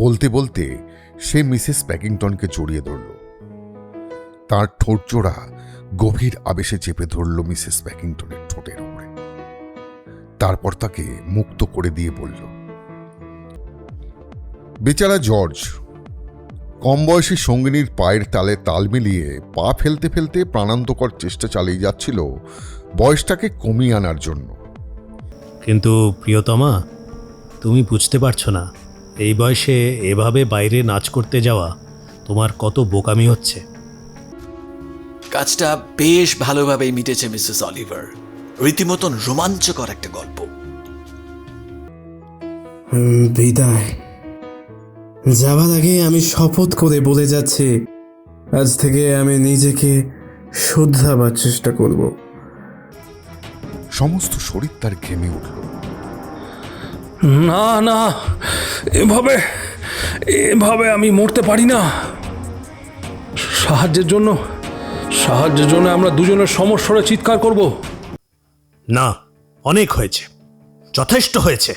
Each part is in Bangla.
বলতে বলতে সে মিসেস প্যাকিংটনকে জড়িয়ে ধরল। তার ঠোঁটজোড়া গভীর আবেশে চেপে ধরল মিসেস প্যাকিংটনের ঠোঁটের উপরে। তারপর তাকে মুক্ত করে দিয়ে বলল, বেচারা জর্জ কম বয়সী সঙ্গিনীর পায়ের তালে তাল মিলিয়ে পা ফেলতে ফেলতে প্রাণান্তকর চেষ্টা চালিয়ে যাচ্ছিল বয়সটাকে কমিয়ে আনার জন্য। কিন্তু প্রিয়তমা, তুমি বুঝতে পারছো না এই বয়সে এভাবে বাইরে নাচ করতে যাওয়া তোমার কত বোকামি হচ্ছে। কাজটা বেশ ভালোভাবেই মিটেছে মিসেস অলিভার। রীতিমতন রোমাঞ্চকর একটা গল্প। বিদায়। যাবার আগে আমি শপথ করে বলে যাচ্ছি, আজ থেকে আমি নিজেকে শুধরাবার চেষ্টা করব। সমস্ত শরীর তার ঘেমে উঠল। না না, এভাবে এভাবে আমি মরতে পারি না। সাহায্যের জন্য আমরা দুজনের সমস্বরে চিৎকার করব। না, অনেক হয়েছে, যথেষ্ট হয়েছে।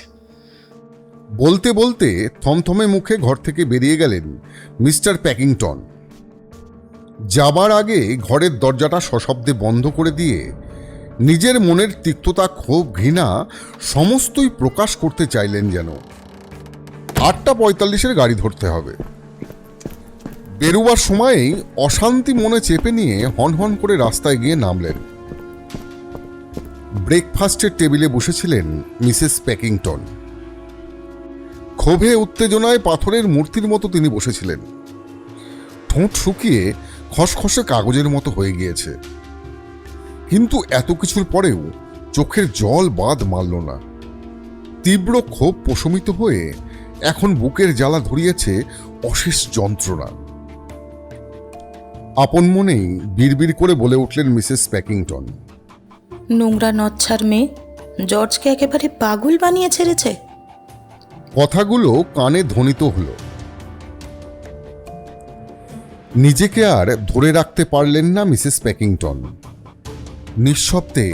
বলতে বলতে থমথমে মুখে ঘর থেকে বেরিয়ে গেলেন মিস্টার প্যাকিংটন। যাবার আগে ঘরের দরজাটা সশব্দে বন্ধ করে দিয়ে নিজের মনের তিক্ততা, ক্ষোভ, ঘৃণা সমস্তই প্রকাশ করতে চাইলেন যেন। 8:45 গাড়ি ধরতে হবে। বেরোবার সময়েই অশান্তি মনে চেপে নিয়ে হনহন করে রাস্তায় গিয়ে নামলেন। ব্রেকফাস্টের টেবিলে বসেছিলেন মিসেস প্যাকিংটন। ক্ষোভে উত্তেজনায় পাথরের মূর্তির মতো তিনি বসেছিলেন। ঠোঁট শুকিয়ে খসখসে কাগজের মতো হয়ে গিয়েছে। কিন্তু এত কিছুর পরেও চোখের জল বাদ মারল না। তীব্র ক্ষোভ প্রশমিত হয়ে এখন বুকের জ্বালা ধরিয়েছে অশেষ যন্ত্রণা। আপন মনেই বিড়বিড় করে বলে উঠলেন মিসেস প্যাকিংটন, নোংরা নচ্ছার মেয়ে জর্জকে একেবারে পাগল বানিয়ে ছেড়েছে। কথাগুলো কানে ধ্বনিত হলো। নিজেকে আর ধরে রাখতে পারলেন না মিসেস প্যাকিংটন। নিঃশব্দে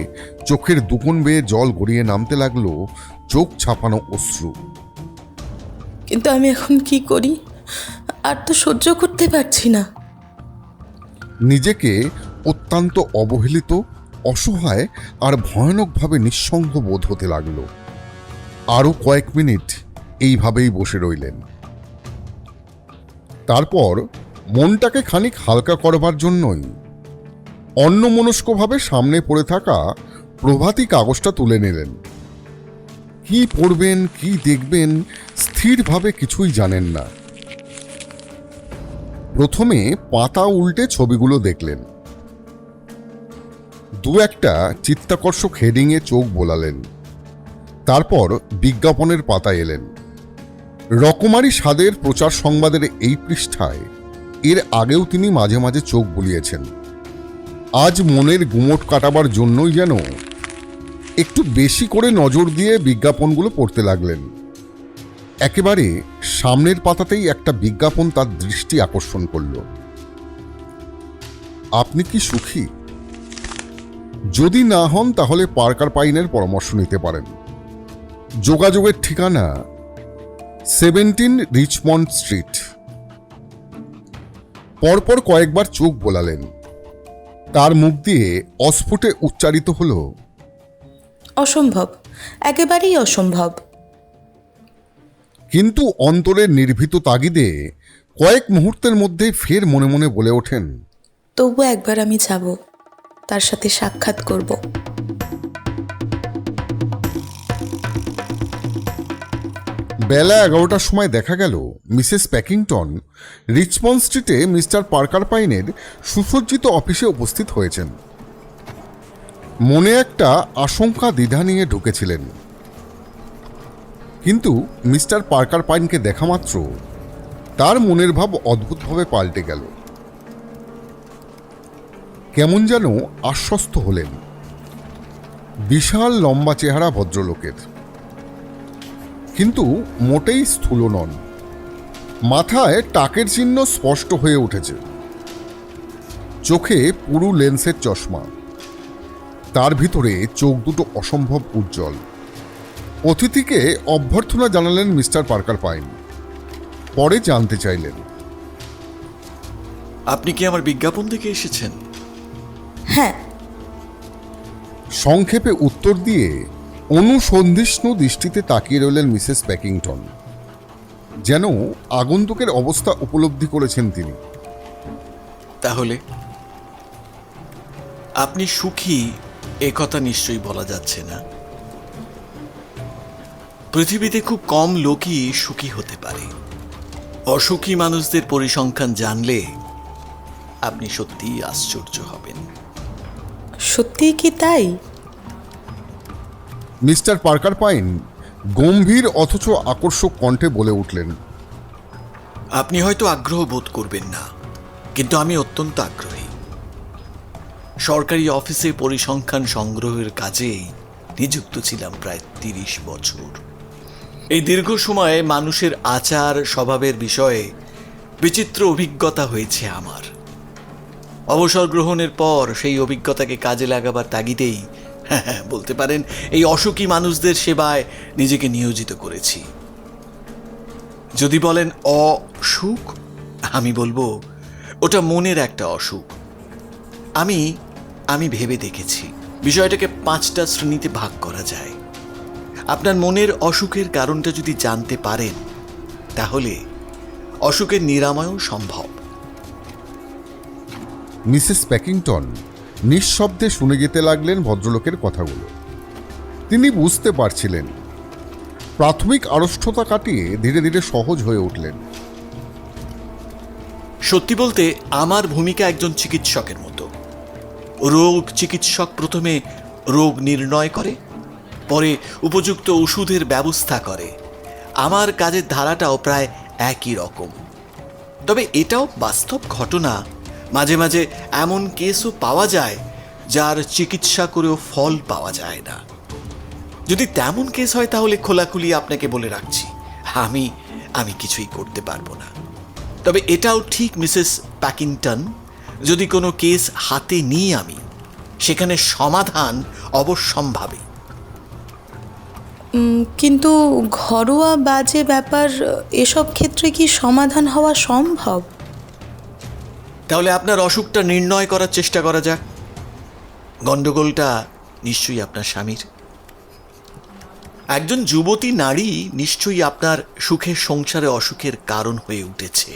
চোখের দুকোণ বেয়ে জল গড়িয়ে নামতে লাগলো চোখ ছাপানো অশ্রু। কিন্তু আমি এখন কি করি? আর তো সহ্য করতে পারছি না। নিজেকে অত্যন্ত অবহেলিত, অসহায় আর ভয়ানকভাবে নিঃসঙ্গ বোধ হতে লাগলো। আরও কয়েক মিনিট এইভাবেই বসে রইলেন। তারপর মনটাকে খানিক হালকা করবার জন্যই অন্যমনস্কভাবে সামনে পড়ে থাকা প্রভাতী কাগজটা তুলে নিলেন। কি পড়বেন, কি দেখবেন স্থিরভাবে কিছুই জানেন না। প্রথমে পাতা উল্টে ছবিগুলো দেখলেন। দু একটা চিত্তাকর্ষক হেডিংয়ে চোখ বোলালেন। তারপর বিজ্ঞাপনের পাতায় এলেন। রকমারি স্বাদের প্রচার সংবাদের এই পৃষ্ঠায় এর আগেও তিনি মাঝে মাঝে চোখ বুলিয়েছেন। আজ মনের গুমট কাটাবার জন্যই যেন একটু বেশি করে নজর দিয়ে বিজ্ঞাপনগুলো পড়তে লাগলেন। একেবারে সামনের পাতাতেই একটা বিজ্ঞাপন তার দৃষ্টি আকর্ষণ করল। আপনি কি সুখী? যদি না হন তাহলে পার্কার পাইনের পরামর্শ নিতে পারেন। যোগাযোগের ঠিকানা 17 রিচমন্ড স্ট্রিট। পরপর কয়েকবার চোখ বোলালেন। তার মুখ দিয়ে অস্ফুটে উচ্চারিত হলো, অসম্ভব, একেবারেই অসম্ভব। কিন্তু অন্তরের নির্ভীত তাগিদে কয়েক মুহূর্তের মধ্যে ফের মনে মনে বলে ওঠেন, তবু একবার আমি যাব, তার সাথে সাক্ষাৎ করব। বেলা 11টার সময় দেখা গেল মিসেস প্যাকিংটন রিচমন্ড স্ট্রিটে মিস্টার পার্কার পাইনের সুসজ্জিত অফিসে উপস্থিত হয়েছেন। মনে একটা আশঙ্কা দ্বিধা নিয়ে ঢুকেছিলেন। কিন্তু মিস্টার পার্কার পাইনকে দেখা মাত্র তার মনের ভাব অদ্ভুতভাবে পাল্টে গেল। কেমন যেন আশ্বস্ত হলেন। বিশাল লম্বা চেহারা ভদ্রলোকের, কিন্তু মোটেই স্থূল নন। মাথায় টাকের চিহ্ন স্পষ্ট হয়ে উঠেছে। চোখে পুরু লেন্সের চশমা। তার ভিতরে চোখ দুটো অসম্ভব উজ্জ্বল। অতিথিকে অভ্যর্থনা জানালেন মিস্টার পার্কার পাইন। পরে জানতে চাইলেন। আপনি কি আমার বিজ্ঞাপন দেখে এসেছেন? হ্যাঁ। সংক্ষেপে উত্তর দিয়ে অনুসন্ধিষ্ণু দৃষ্টিতে তাকিয়ে রইলেন মিসেস প্যাকিংটন, যেন আগন্তুকের অবস্থা উপলব্ধি করেছেন তিনি। তাহলে আপনি সুখী এ কথা নিশ্চয়ই বলা যাচ্ছে না। পৃথিবীতে খুব কম লোকই সুখী হতে পারে। অসুখী মানুষদের পরিসংখ্যান জানলে আপনি সত্যিই আশ্চর্য হবেন। সত্যি কি তাই? মিস্টার পার্কার পাইন গম্ভীর অথচ আকর্ষক কণ্ঠে বলে উঠলেন, আপনি হয়তো আগ্রহ বোধ করবেন না, কিন্তু আমি অত্যন্ত আগ্রহী। সরকারি অফিসে পরিসংখ্যান সংগ্রহের কাজে নিযুক্ত ছিলাম প্রায় 30 বছর। এই দীর্ঘ সময়ে মানুষের আচার স্বভাবের বিষয়ে বিচিত্র অভিজ্ঞতা হয়েছে আমার। অবসর গ্রহণের পর সেই অভিজ্ঞতাকে কাজে লাগাবার তাগিদেই বলতে পারেন এই অসুখী মানুষদের সেবায় নিজেকে নিয়োজিত করেছি। যদি বলেন অসুখ, আমি বলবো ওটা মনের একটা অসুখ। আমি ভেবে দেখেছি বিষয়টাকে 5টা শ্রেণীতে ভাগ করা যায়। আপনার মনের অসুখের কারণটা যদি জানতে পারেন, তাহলে অসুখের নিরাময়ও সম্ভব। মিসেস প্যাকিংটন নিঃশব্দে শুনে যেতে লাগলেন ভদ্রলোকের কথাগুলো। তিনি বুঝতে পারছিলেন, প্রাথমিক আড়ষ্টতা কাটিয়ে ধীরে ধীরে সহজ হয়ে উঠলেন। সত্যি বলতে আমার ভূমিকা একজন চিকিৎসকের মতো। রোগ চিকিৎসক প্রথমে রোগ নির্ণয় করে, পরে উপযুক্ত ওষুধের ব্যবস্থা করে। আমার কাজের ধারাটাও প্রায় একই রকম। তবে এটাও বাস্তব ঘটনা, মাঝে মাঝে এমন কেসও পাওয়া যায় যার চিকিৎসা করেও ফল পাওয়া যায় না। যদি তেমন কেস হয় তাহলে খোলাখুলি আপনাকে বলে রাখছি, আমি কিছুই করতে পারবো না। তবে এটাও ঠিক মিসেস প্যাকিংটন, যদি কোনো কেস হাতে নিই আমি, সেখানে সমাধান অবশ্যম্ভাবী। কিন্তু ঘরোয়া বাজে ব্যাপার, এসব ক্ষেত্রে কি সমাধান হওয়া সম্ভব? তাহলে আপনার অসুখটা নির্ণয় করার চেষ্টা করা যাক। গন্ডগোলটা নিশ্চয়ই আপনার স্বামীর। একজন যুবতী নারী নিশ্চয়ই আপনার সুখের সংসারে অসুখের কারণ হয়ে উঠেছে।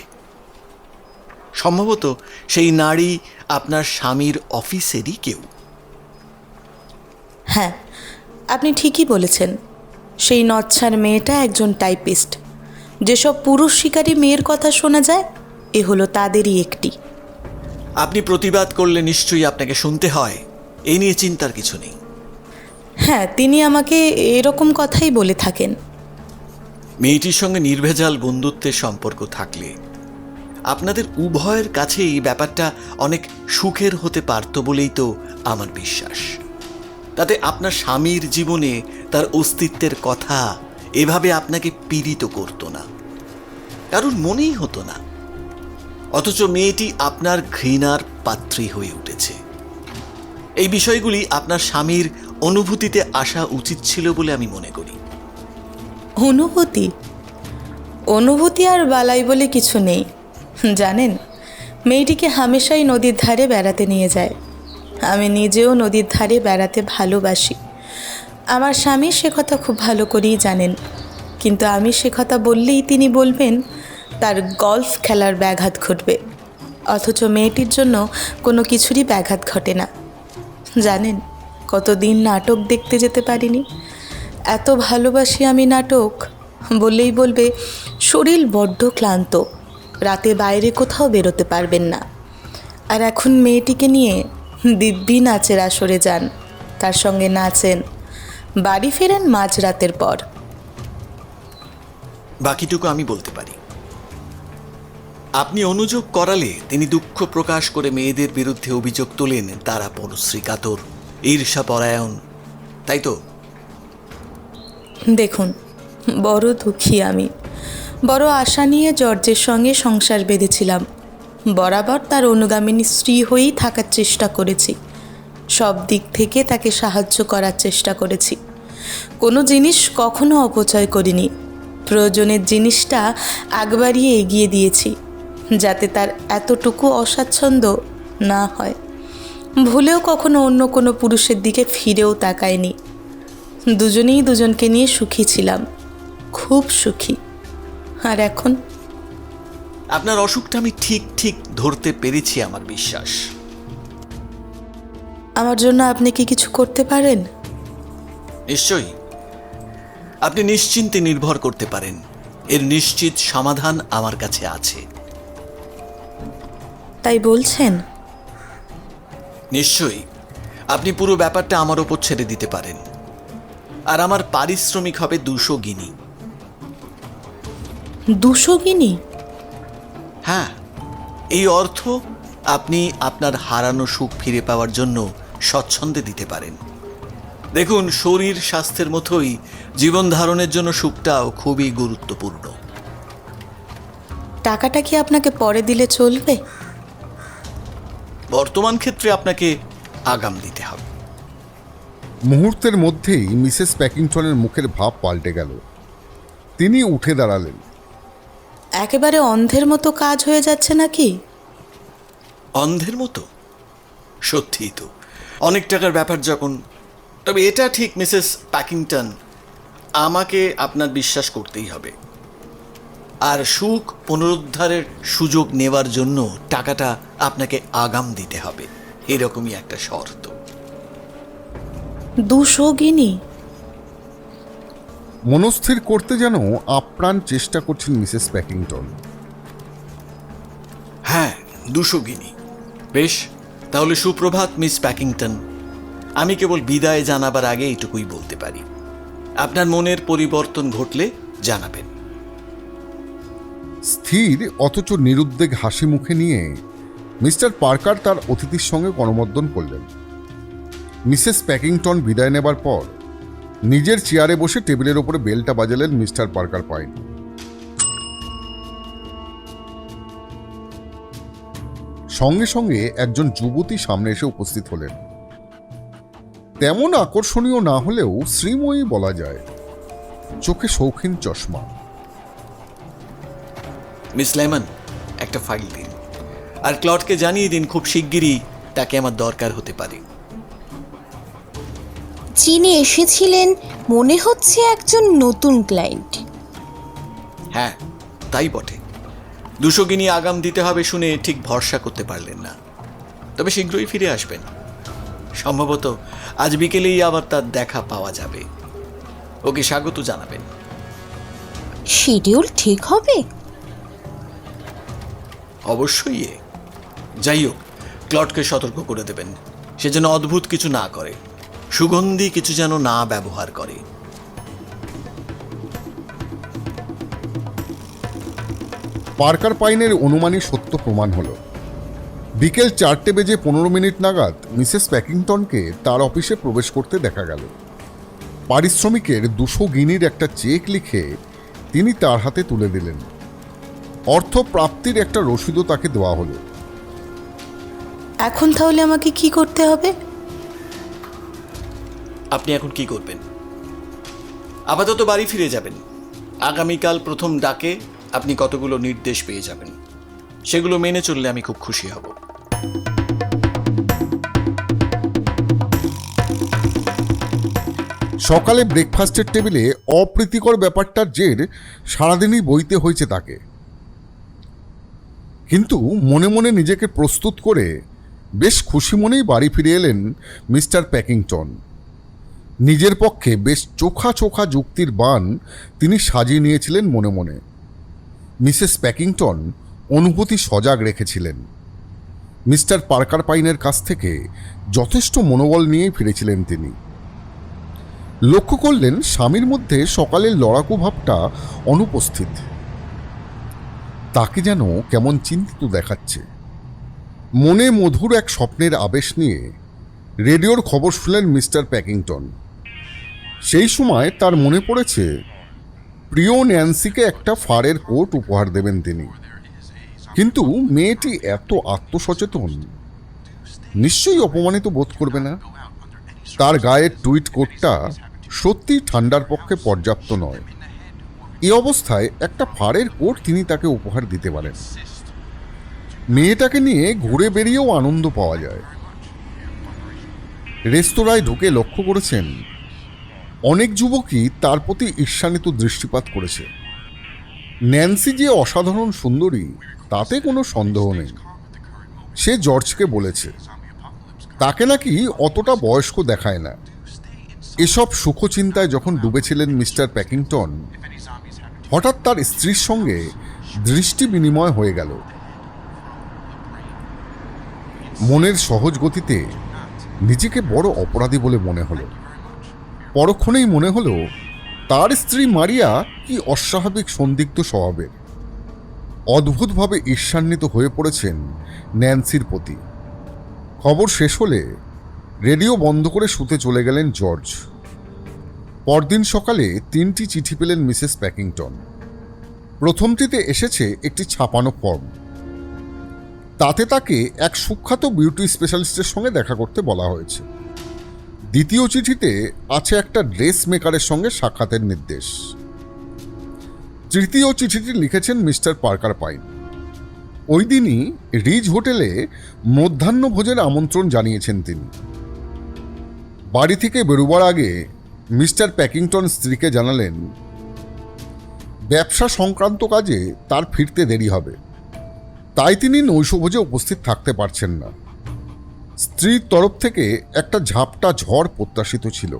সম্ভবত সেই নারী আপনার স্বামীর অফিসেরই কেউ। হ্যাঁ, আপনি ঠিকই বলেছেন। সেই নচ্ছার মেয়েটা একজন টাইপিস্ট। যেসব পুরুষ শিকারী মেয়ের কথা শোনা যায়, এ হলো তাদেরই একটি। আপনি প্রতিবাদ করলে নিশ্চয়ই আপনাকে শুনতে হয়, এই নিয়ে চিন্তার কিছু নেই। হ্যাঁ, তিনি আমাকে এরকম কথাই বলে থাকেন। মেয়েটির সঙ্গে নির্ভেজাল বন্ধুত্বের সম্পর্ক থাকলে আপনাদের উভয়ের কাছেই ব্যাপারটা অনেক সুখের হতে পারত বলেই তো আমার বিশ্বাস। তাতে আপনার স্বামীর জীবনে তার অস্তিত্বের কথা এভাবে আপনাকে পীড়িত করতো না, কারণ মনেই হতো না। অথচ মেয়েটি আপনার ঘৃণার পাত্রী হয়ে উঠেছে। এই বিষয়গুলি আপনার স্বামীর অনুভূতিতে আসা উচিত ছিল বলে আমি মনে করি। অনুভূতি আর বালাই বলে কিছু নেই। জানেন, মেয়েটিকে হামেশাই নদীর ধারে বেড়াতে নিয়ে যায়। আমি নিজেও নদীর ধারে বেড়াতে ভালোবাসি। আমার স্বামী সে কথা খুব ভালো করেই জানেন, কিন্তু আমি সে কথা বললেই তিনি বলবেন তার গলফ খেলার ব্যাঘাত ঘটবে। অথচ মেয়েটির জন্য কোনো কিছুরই ব্যাঘাত ঘটে না। জানেন, কতদিন নাটক দেখতে যেতে পারিনি। এত ভালোবাসি আমি নাটক, বললেই বলবে শরীর বড্ড ক্লান্ত, রাতে বাইরে কোথাও বেরোতে পারবেন না। আর এখন মেয়েটিকে নিয়ে দিব্যি নাচের আসরে যান, তার সঙ্গে নাচেন, বাড়ি ফেরেন মাঝরাতের পর। বাকিটুকু আমি বলতে পারি। আপনি অনুযোগ করালে তিনি দুঃখ প্রকাশ করে মেয়েদের বিরুদ্ধে অভিযোগ তোলেন তারা পরশ্রী কাতর, ঈর্ষাপরায়ণ, তাই তো? দেখুন, বড় দুঃখী আমি। বড় আশা নিয়ে জর্জের সঙ্গে সংসার বেঁধেছিলাম। বরাবর তার অনুগামিনী স্ত্রী হয়েই থাকার চেষ্টা করেছি। সব দিক থেকে তাকে সাহায্য করার চেষ্টা করেছি। কোনো জিনিস কখনো অপচয় করিনি। প্রয়োজনের জিনিসটা আগবাড়িয়ে এগিয়ে দিয়েছি, যাতে তার এতটুকু অস্বাচ্ছন্দ্য না হয়। ভুলেও কখনো অন্য কোনো পুরুষের দিকে ফিরেও তাকায়নি। দুজনেই দুজনকে নিয়ে সুখী ছিলাম, খুব সুখী। আর এখন আপনার অসুখটা আমি ঠিক ঠিক ধরতে পেরেছি, আমার বিশ্বাস। আমার জন্য আপনি কি কিছু করতে পারেন? নিশ্চয়ই, আপনি নিশ্চিন্তে নির্ভর করতে পারেন। এর নিশ্চিত সমাধান আমার কাছে আছে। তাই বলছেন? নিশ্চয়ই, আপনি পুরো ব্যাপারটা আমার ওপর ছেড়ে দিতে পারেন, আর আমার পারিশ্রমিক হবে 200 গিনি। 200 গিনি? হ্যাঁ, এই অর্থ আপনি আপনার হারানো সুখ ফিরে পাওয়ার জন্য স্বচ্ছন্দে দিতে পারেন। দেখুন, শরীর স্বাস্থ্যের মতোই জীবন ধারণের জন্য সুখটাও খুবই গুরুত্বপূর্ণ। টাকাটা কি আপনাকে পরে দিলে চলবে? বর্তমান ক্ষেত্রে আপনাকে আগাম দিতে হবে। মুহূর্তের মধ্যেই মিসেস প্যাকিংটনের মুখের ভাব পাল্টে গেল। তিনি উঠে দাঁড়ালেন। একেবারে অন্ধের মতো কাজ হয়ে যাচ্ছে নাকি? অন্ধের মতো? সত্যিই তো, অনেক টাকার ব্যাপার যখন। তবে এটা ঠিক মিসেস প্যাকিংটন, আমাকে আপনার বিশ্বাস করতেই হবে। আর সুখ পুনরুদ্ধারের সুযোগ নেওয়ার জন্য টাকাটা আপনাকে আগাম দিতে হবে, এরকমই একটা শর্ত। 200 গিনি? মনস্থির করতে যেন আপ্রাণ চেষ্টা করছেন মিসেস প্যাকিংটন। হ্যাঁ, 200 গিনি। বেশ, তাহলে সুপ্রভাত মিস প্যাকিংটন। আমি কেবল বিদায় জানাবার আগে এইটুকুই বলতে পারি, আপনার মনের পরিবর্তন ঘটলে জানাবেন। স্থির অথচ নিরুদ্বেগ হাসি মুখে নিয়ে মিস্টার পার্কার তার অতিথির সঙ্গে করমর্দন করলেন। মিসেস প্যাকিংটন বিদায় নেবার পর নিজের চেয়ারে বসে টেবিলের ওপরে বেলটা বাজালেন মিস্টার পার্কার পাইন। সঙ্গে সঙ্গে একজন যুবতী সামনে এসে উপস্থিত হলেন। তেমন আকর্ষণীয় না হলেও শ্রীময়ী বলা যায়, চোখে শৌখিন চশমা। মিস লেমন, একটা ফাইল দিন, আর ক্লডকে জানিয়ে দিন খুব শিগগিরই তাকে আমার দরকার হতে পারে। যিনি এসেছিলেন মনে হচ্ছে একজন নতুন ক্লায়েন্ট। হ্যাঁ, তাই বটে। 200 গিনি আগাম দিতে হবে শুনে ঠিক ভরসা করতে পারলেন না। তবে শীঘ্রই ফিরে আসবেন। সম্ভবত আজ বিকেলেই আবার তার দেখা পাওয়া যাবে। ওকে স্বাগত জানাবেন। শিডিউল ঠিক হবে? অবশ্যই। যাই হোক, ক্লডকে সতর্ক করে দেবেন, সে যেন অদ্ভুত কিছু না করে, সুগন্ধি কিছু যেন না ব্যবহার করে। পার্কার পাইনের অনুমানই সত্য প্রমাণ হলো। বিকেল 4:15 নাগাদ মিসেস প্যাকিংটনকে তার অফিসে প্রবেশ করতে দেখা গেল। পারিশ্রমিকের 200 গিনির একটা চেক লিখে তিনি তার হাতে তুলে দিলেন। অর্থ প্রাপ্তির একটা রসিদও তাকে দেওয়া হলো। এখন তাহলে আমাকে কি করতে হবে? আপনি এখন কি করবেন? আপাতত বাড়ি ফিরে যাবেন। আগামীকাল প্রথম ডাকে আপনি কতগুলো নির্দেশ পেয়ে যাবেন, সেগুলো মেনে চললে আমি খুব খুশি হব। সকালে ব্রেকফাস্টের টেবিলে অপ্রীতিকর ব্যাপারটার জের সারাদিনই বইতে হয়েছে তাকে। কিন্তু মনে মনে নিজেকে প্রস্তুত করে বেশ খুশি মনেই বাড়ি ফিরে এলেন মিস্টার প্যাকিংটন। নিজের পক্ষে বেশ চোখা চোখা যুক্তির বান তিনি সাজিয়ে নিয়েছিলেন মনে মনে। মিসেস প্যাকিংটন অনুভূতি সজাগ রেখেছিলেন। মিস্টার পার্কার পাইনের কাছ থেকে যথেষ্ট মনোবল নিয়েই ফিরেছিলেন তিনি। লক্ষ্য করলেন স্বামীর মধ্যে সকালের লড়াকু ভাবটা অনুপস্থিত। তাকে যেন কেমন চিন্তিত দেখাচ্ছে। মনে মধুর এক স্বপ্নের আবেশ নিয়ে রেডিওর খবর শুনলেন মিস্টার প্যাকিংটন। সেই সময় তার মনে পড়েছে প্রিয় ন্যান্সিকে একটা ফারের কোট উপহার দেবেন তিনি। কিন্তু মেয়েটি এত আত্মসচেতন, নিশ্চয়ই অপমানিত বোধ করবে না। তার গায়ের টুইট কোটটা সত্যি ঠান্ডার পক্ষে পর্যাপ্ত নয়। এই অবস্থায় একটা ফাড়ের কোট তিনি তাকে উপহার দিতে পারেন। মেয়েটাকে নিয়ে ঘুরে বেরিয়েও আনন্দ পাওয়া যায়। রেস্তোরাঁয় ঢুকে লক্ষ্য করেছেন অনেক যুবকই তার প্রতি ঈর্ষান্বিত দৃষ্টিপাত করেছে। ন্যান্সি যে অসাধারণ সুন্দরী তাতে কোনো সন্দেহ নেই। সে জর্জকে বলেছে তাকে নাকি অতটা বয়স্ক দেখায় না। এসব সুখচিন্তায় যখন ডুবেছিলেন মিস্টার প্যাকিংটন, হঠাৎ তার স্ত্রীর সঙ্গে দৃষ্টি বিনিময় হয়ে গেল। মনের সহজ গতিতে নিজেকে বড় অপরাধী বলে মনে হলো। পরক্ষণেই মনে হলো তার স্ত্রী মারিয়া কি অস্বাভাবিক সন্দিগ্ধ স্বভাবের। অদ্ভুতভাবে ঈর্ষান্বিত হয়ে পড়েছেন ন্যান্সির প্রতি। খবর শেষ হলে রেডিও বন্ধ করে শুতে চলে গেলেন জর্জ। পরদিন সকালে 3টি চিঠি পেলেন মিসেস প্যাকিংটন। প্রথমটিতে এসেছে একটি ছাপানো ফর্ম। তাতে তাকে এক সুখ্যাত বিউটি স্পেশালিস্টের সঙ্গে দেখা করতে বলা হয়েছে। দ্বিতীয় চিঠিতে আছে একটা ড্রেস মেকারের সঙ্গে সাক্ষাতের নির্দেশ। তৃতীয় চিঠিটি লিখেছেন মিস্টার পার্কার পাইন। ওই দিনই রিজ হোটেলে মধ্যাহ্নভোজের আমন্ত্রণ জানিয়েছেন তিনি। বাড়ি থেকে বেরোবার আগে মিস্টার প্যাকিংটন স্ত্রীকে জানালেন ব্যবসা সংক্রান্ত কাজে তার ফিরতে দেরি হবে, তাই তিনি নৈশভোজে উপস্থিত থাকতে পারছেন না। স্ত্রীর তরফ থেকে একটা ঝাপটা ঝড় প্রত্যাশিত ছিল,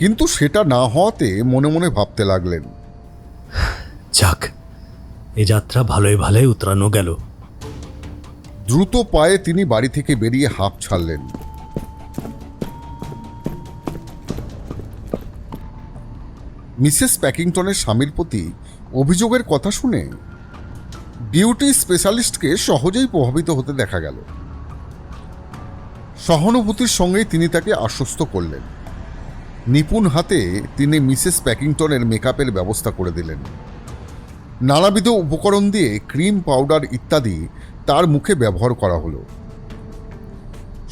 কিন্তু সেটা না হওয়াতে মনে মনে ভাবতে লাগলেন, যাক, এ যাত্রা ভালোই ভালোই উতরানো গেল। দ্রুত পায়ে তিনি বাড়ি থেকে বেরিয়ে হাঁপ ছাড়লেন। মিসেস প্যাকিংটনের স্বামীর প্রতি অভিযোগের কথা শুনে বিউটি স্পেশালিস্টকে সহজেই প্রভাবিত হতে দেখা গেল। সহানুভূতির সঙ্গেই তিনি তাকে আশ্বস্ত করলেন। নিপুণ হাতে তিনি মিসেস প্যাকিংটনের মেকআপের ব্যবস্থা করে দিলেন। নানাবিধ উপকরণ দিয়ে ক্রিম, পাউডার ইত্যাদি তার মুখে ব্যবহার করা হলো।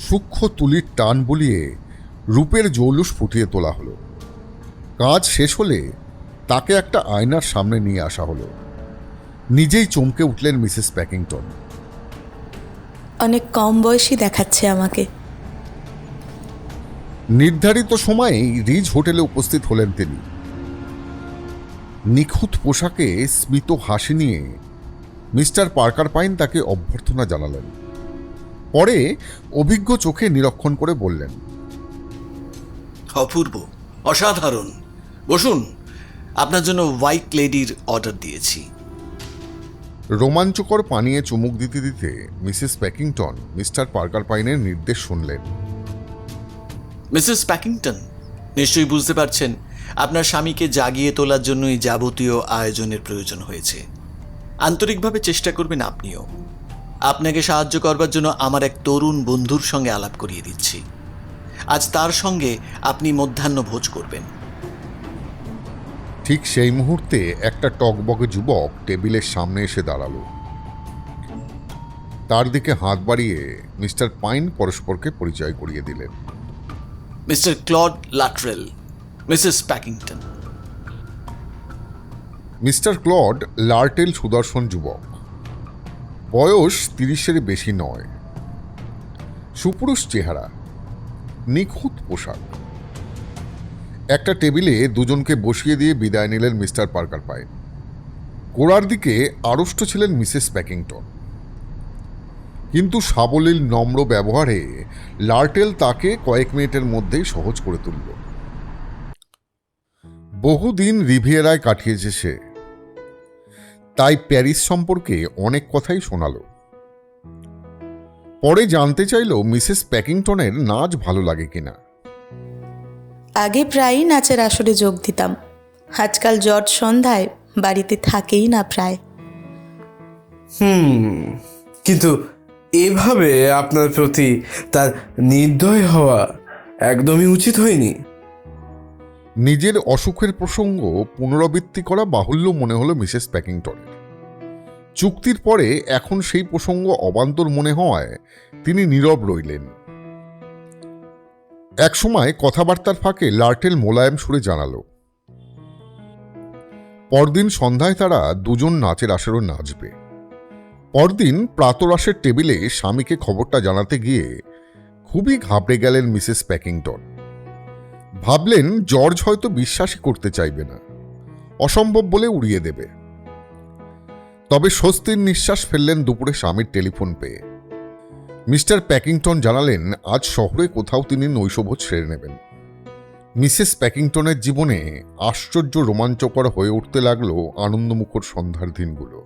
সূক্ষ্ম তুলির টান বুলিয়ে রূপের জৌলুস ফুটিয়ে তোলা হলো। কাজ শেষ হলে তাকে একটা আয়নার সামনে নিয়ে আসা হলো। নিজেই চমকে উঠলেন মিসেস প্যাকিংটন। অনেক কম বয়সী দেখাচ্ছে আমাকে। নির্ধারিত সময়েই রিজ হোটেলে উপস্থিত হলেন তিনি। নিখুঁত পোশাকে স্মিত হাসি নিয়ে মিস্টার পার্কার পাইন তাকে অভ্যর্থনা জানালেন। পরে অভিজ্ঞ চোখে নিরীক্ষণ করে বললেন, অপূর্ব, অসাধারণ। বসুন, আপনার জন্য হোয়াইট লেডির অর্ডার দিয়েছি। রোমাঞ্চকর পানীয়ে চুমুক দিতে দিতে মিসেস প্যাকিংটন মিস্টার পার্কার পাইনের নির্দেশ শুনলেন। মিসেস প্যাকিংটন, নিশ্চয়ই বুঝতে পারছেন আপনার স্বামীকে জাগিয়ে তোলার জন্যই যাবতীয় আয়োজনের প্রয়োজন হয়েছে। আন্তরিকভাবে চেষ্টা করবেন আপনিও। আপনাকে সাহায্য করবার জন্য আমার এক তরুণ বন্ধুর সঙ্গে আলাপ করিয়ে দিচ্ছি। আজ তার সঙ্গে আপনি মধ্যাহ্নভোজ করবেন। ঠিক সেই মুহূর্তে একটা টকবকে যুবক টেবিলের সামনে এসে দাঁড়ালো। তার দিকে হাত বাড়িয়ে মিস্টার পাইন পরস্পরকে পরিচয় করিয়ে দিলেন। Mr Claude Luttrell, Mrs Packington. Mr Claude Luttrell সুদর্শন যুবক, বয়স 30-এর বেশি নয়, সুপুরুষ চেহারা, নিখুঁত পোশাক। একটা টেবিলে দুজনকে বসিয়ে দিয়ে বিদায় নিলেন মিস্টার পার্কার পাইন। গোড়ার দিকে আড়ষ্ট ছিলেন মিসেস প্যাকিংটন, কিন্তু সাবলীল নম্র ব্যবহারে লার্টেল তাকে কয়েক মিনিটের মধ্যেই সহজ করে তুলল। বহুদিন রিভিয়েরায় কাটিয়েছে সে, তাই প্যারিস সম্পর্কে অনেক কথাই শোনালো। পরে জানতে চাইল মিসেস প্যাকিংটনের নাচ ভালো লাগে কিনা। আগে প্রায়ই নাচের আসরে যোগ দিতাম, আজকাল জর্জ সন্ধ্যায় বাড়িতে থাকেই না প্রায়। কিন্তু এভাবে আপনার প্রতি তার নির্দয় হওয়া একদমই উচিত হয়নি। নিজের অসুখের প্রসঙ্গ পুনরাবৃত্তি করা বাহুল্য মনে হলো মিসেস প্যাকিংটনের। চুক্তির পরে এখন সেই প্রসঙ্গ অবান্তর মনে হওয়ায় তিনি নীরব রইলেন। একসময় কথাবার্তার ফাঁকে লার্টেল মোলায়েম সুরে জানালো, পরদিন সন্ধ্যায় তারা দুজন নাচের আসরেও নাচবে। পরদিন প্রাতরাশের টেবিলে স্বামীকে খবরটা জানাতে গিয়ে খুবই ঘাবড়ে গেলেন মিসেস প্যাকিংটন। ভাবলেন জর্জ হয়তো বিশ্বাসই করতে চাইবে না, অসম্ভব বলে উড়িয়ে দেবে। তবে স্বস্তির নিঃশ্বাস ফেললেন দুপুরে স্বামীর টেলিফোন পেয়ে। মিস্টার প্যাকিংটন জানালেন আজ শহরে কোথাও তিনি নৈশভোজ সেরে নেবেন। মিসেস প্যাকিংটনের জীবনে আশ্চর্য রোমাঞ্চকর হয়ে উঠতে লাগলো আনন্দমুখর সন্ধ্যার দিনগুলো।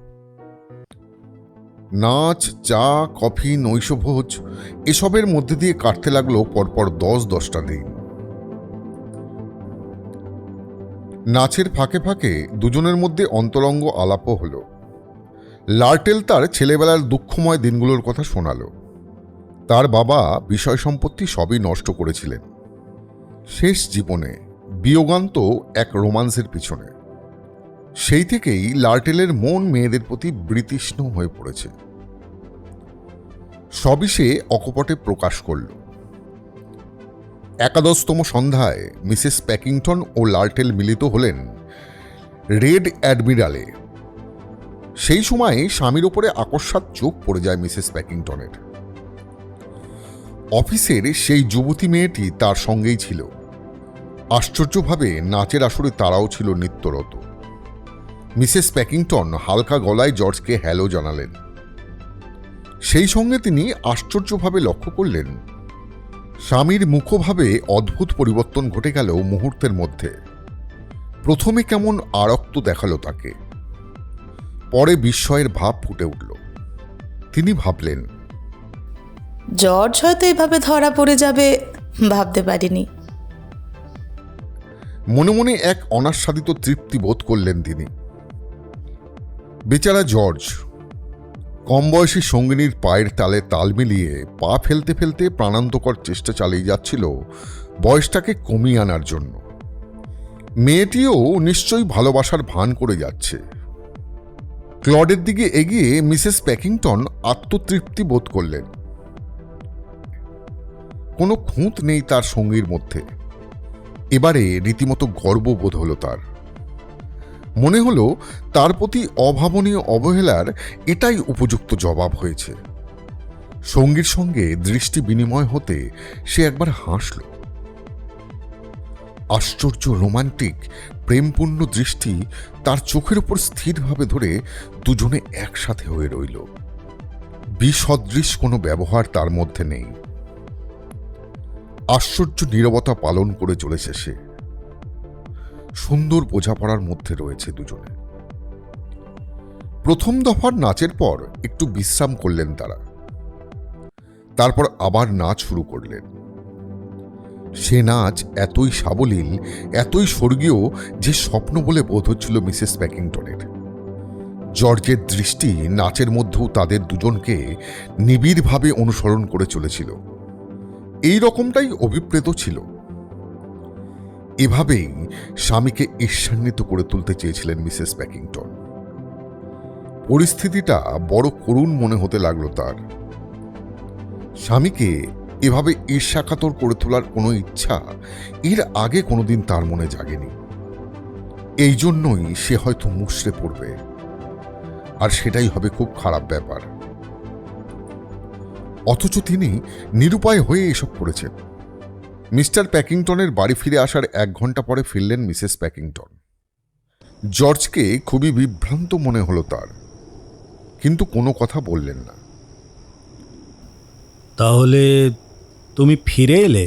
নাচ, চা, কফি, নৈশভোজ এসবের মধ্যে দিয়ে কাটতে লাগলো পরপর 10-10টা দিন। নাচের ফাঁকে ফাঁকে দুজনের মধ্যে অন্তরঙ্গ আলাপও হলো। লার্টেল তার ছেলেবেলার দুঃখময় দিনগুলোর কথা শোনালো। তার বাবা বিষয় সম্পত্তি সবই নষ্ট করেছিলেন। শেষ জীবনে বিয়োগান্ত এক রোমান্সের পিছনে। সেই থেকেই লার্টেলের মন মেয়েদের প্রতি বিতৃষ্ণ হয়ে পড়েছে। সবই সে অকপটে প্রকাশ করল। 11তম সন্ধ্যায় মিসেস প্যাকিংটন ও লার্টেল মিলিত হলেন রেড অ্যাডমিরালে। সেই সময় স্বামীর ওপরে আকস্মাৎ চোখ পড়ে যায় মিসেস প্যাকিংটনের। অফিসের সেই যুবতী মেয়েটি তার সঙ্গেই ছিল। আশ্চর্যভাবে নাচের আসরে তারাও ছিল নিত্যরত। মিসেস প্যাকিংটন হালকা গলায় জর্জকে হ্যালো জানালেন। সেই সঙ্গে তিনি আশ্চর্যভাবে লক্ষ্য করলেন স্বামীর মুখভাবে অদ্ভুত পরিবর্তন ঘটে গেল মুহূর্তের মধ্যে। প্রথমে কেমন আরক্ত দেখালো তাকে, পরে বিস্ময়ের ভাব ফুটে উঠল। তিনি ভাবলেন জর্জ হয়তো এভাবে ধরা পড়ে যাবে ভাবতে পারিনি। মনে মনে এক অনাস্বাদিত তৃপ্তি বোধ করলেন তিনি। বেচারা জর্জ কম বয়সী সঙ্গিনীর পায়ের তালে তাল মিলিয়ে পা ফেলতে ফেলতে প্রাণান্তকর চেষ্টা চালিয়ে যাচ্ছিল বয়সটাকে কমিয়ে আনার জন্য। মেয়েটিও নিশ্চয়ই ভালোবাসার ভান করে যাচ্ছে। ক্লডের দিকে এগিয়ে মিসেস প্যাকিংটন আত্মতৃপ্তি বোধ করলেন। কোনো খুঁত নেই তার সঙ্গীর মধ্যে। এবারে রীতিমতো গর্ববোধ হলো তার। মনে হলো তার প্রতি অভাবনীয় অবহেলার এটাই উপযুক্ত জবাব হয়েছে। সঙ্গীর সঙ্গে দৃষ্টি বিনিময় হতে সে একবার হাসল। আশ্চর্য রোমান্টিক প্রেমপূর্ণ দৃষ্টি তার চোখের উপর স্থিরভাবে ধরে দুজনে একসাথে হয়ে রইল। বিসদৃশ কোনো ব্যবহার তার মধ্যে নেই। আশ্চর্য নীরবতা পালন করে চলেছে সে। সুন্দর বোঝাপড়ার মধ্যে রয়েছে দুজনে। প্রথম দফার নাচের পর একটু বিশ্রাম করলেন তারা। তারপর আবার নাচ শুরু করলেন। সে নাচ এতই সাবলীল, এতই স্বর্গীয় যে স্বপ্ন বলে বোধ হচ্ছিল মিসেস প্যাকিংটনের। জর্জের দৃষ্টি নাচের মধ্যেও তাদের দুজনকে নিবিড়ভাবে অনুসরণ করে চলেছিল। এই রকমটাই অভিপ্রেত ছিল। এভাবেই স্বামীকে ঈর্ষান্বিত করে তুলতে চেয়েছিলেন মিসেস প্যাকিংটন। পরিস্থিতিটা বড় করুণ মনে হতে লাগলো তার। স্বামীকে এভাবে ঈর্ষাকাতর করে তোলার কোনো ইচ্ছা এর আগে কোনোদিন তার মনে জাগেনি। এই জন্যই সে হয়তো মুষড়ে পড়বে, আর সেটাই হবে খুব খারাপ ব্যাপার। অথচ তিনি নিরুপায় হয়ে এসব করেছেন। মিস্টার প্যাকিংটনের বাড়ি ফিরে আসার 1 ঘন্টা পরে ফিরলেন মিসেস প্যাকিংটন। জর্জকে খুবই বিভ্রান্ত মনে হলো তার, কিন্তু কোনো কথা বললেন না। তাহলে তুমি ফিরে এলে?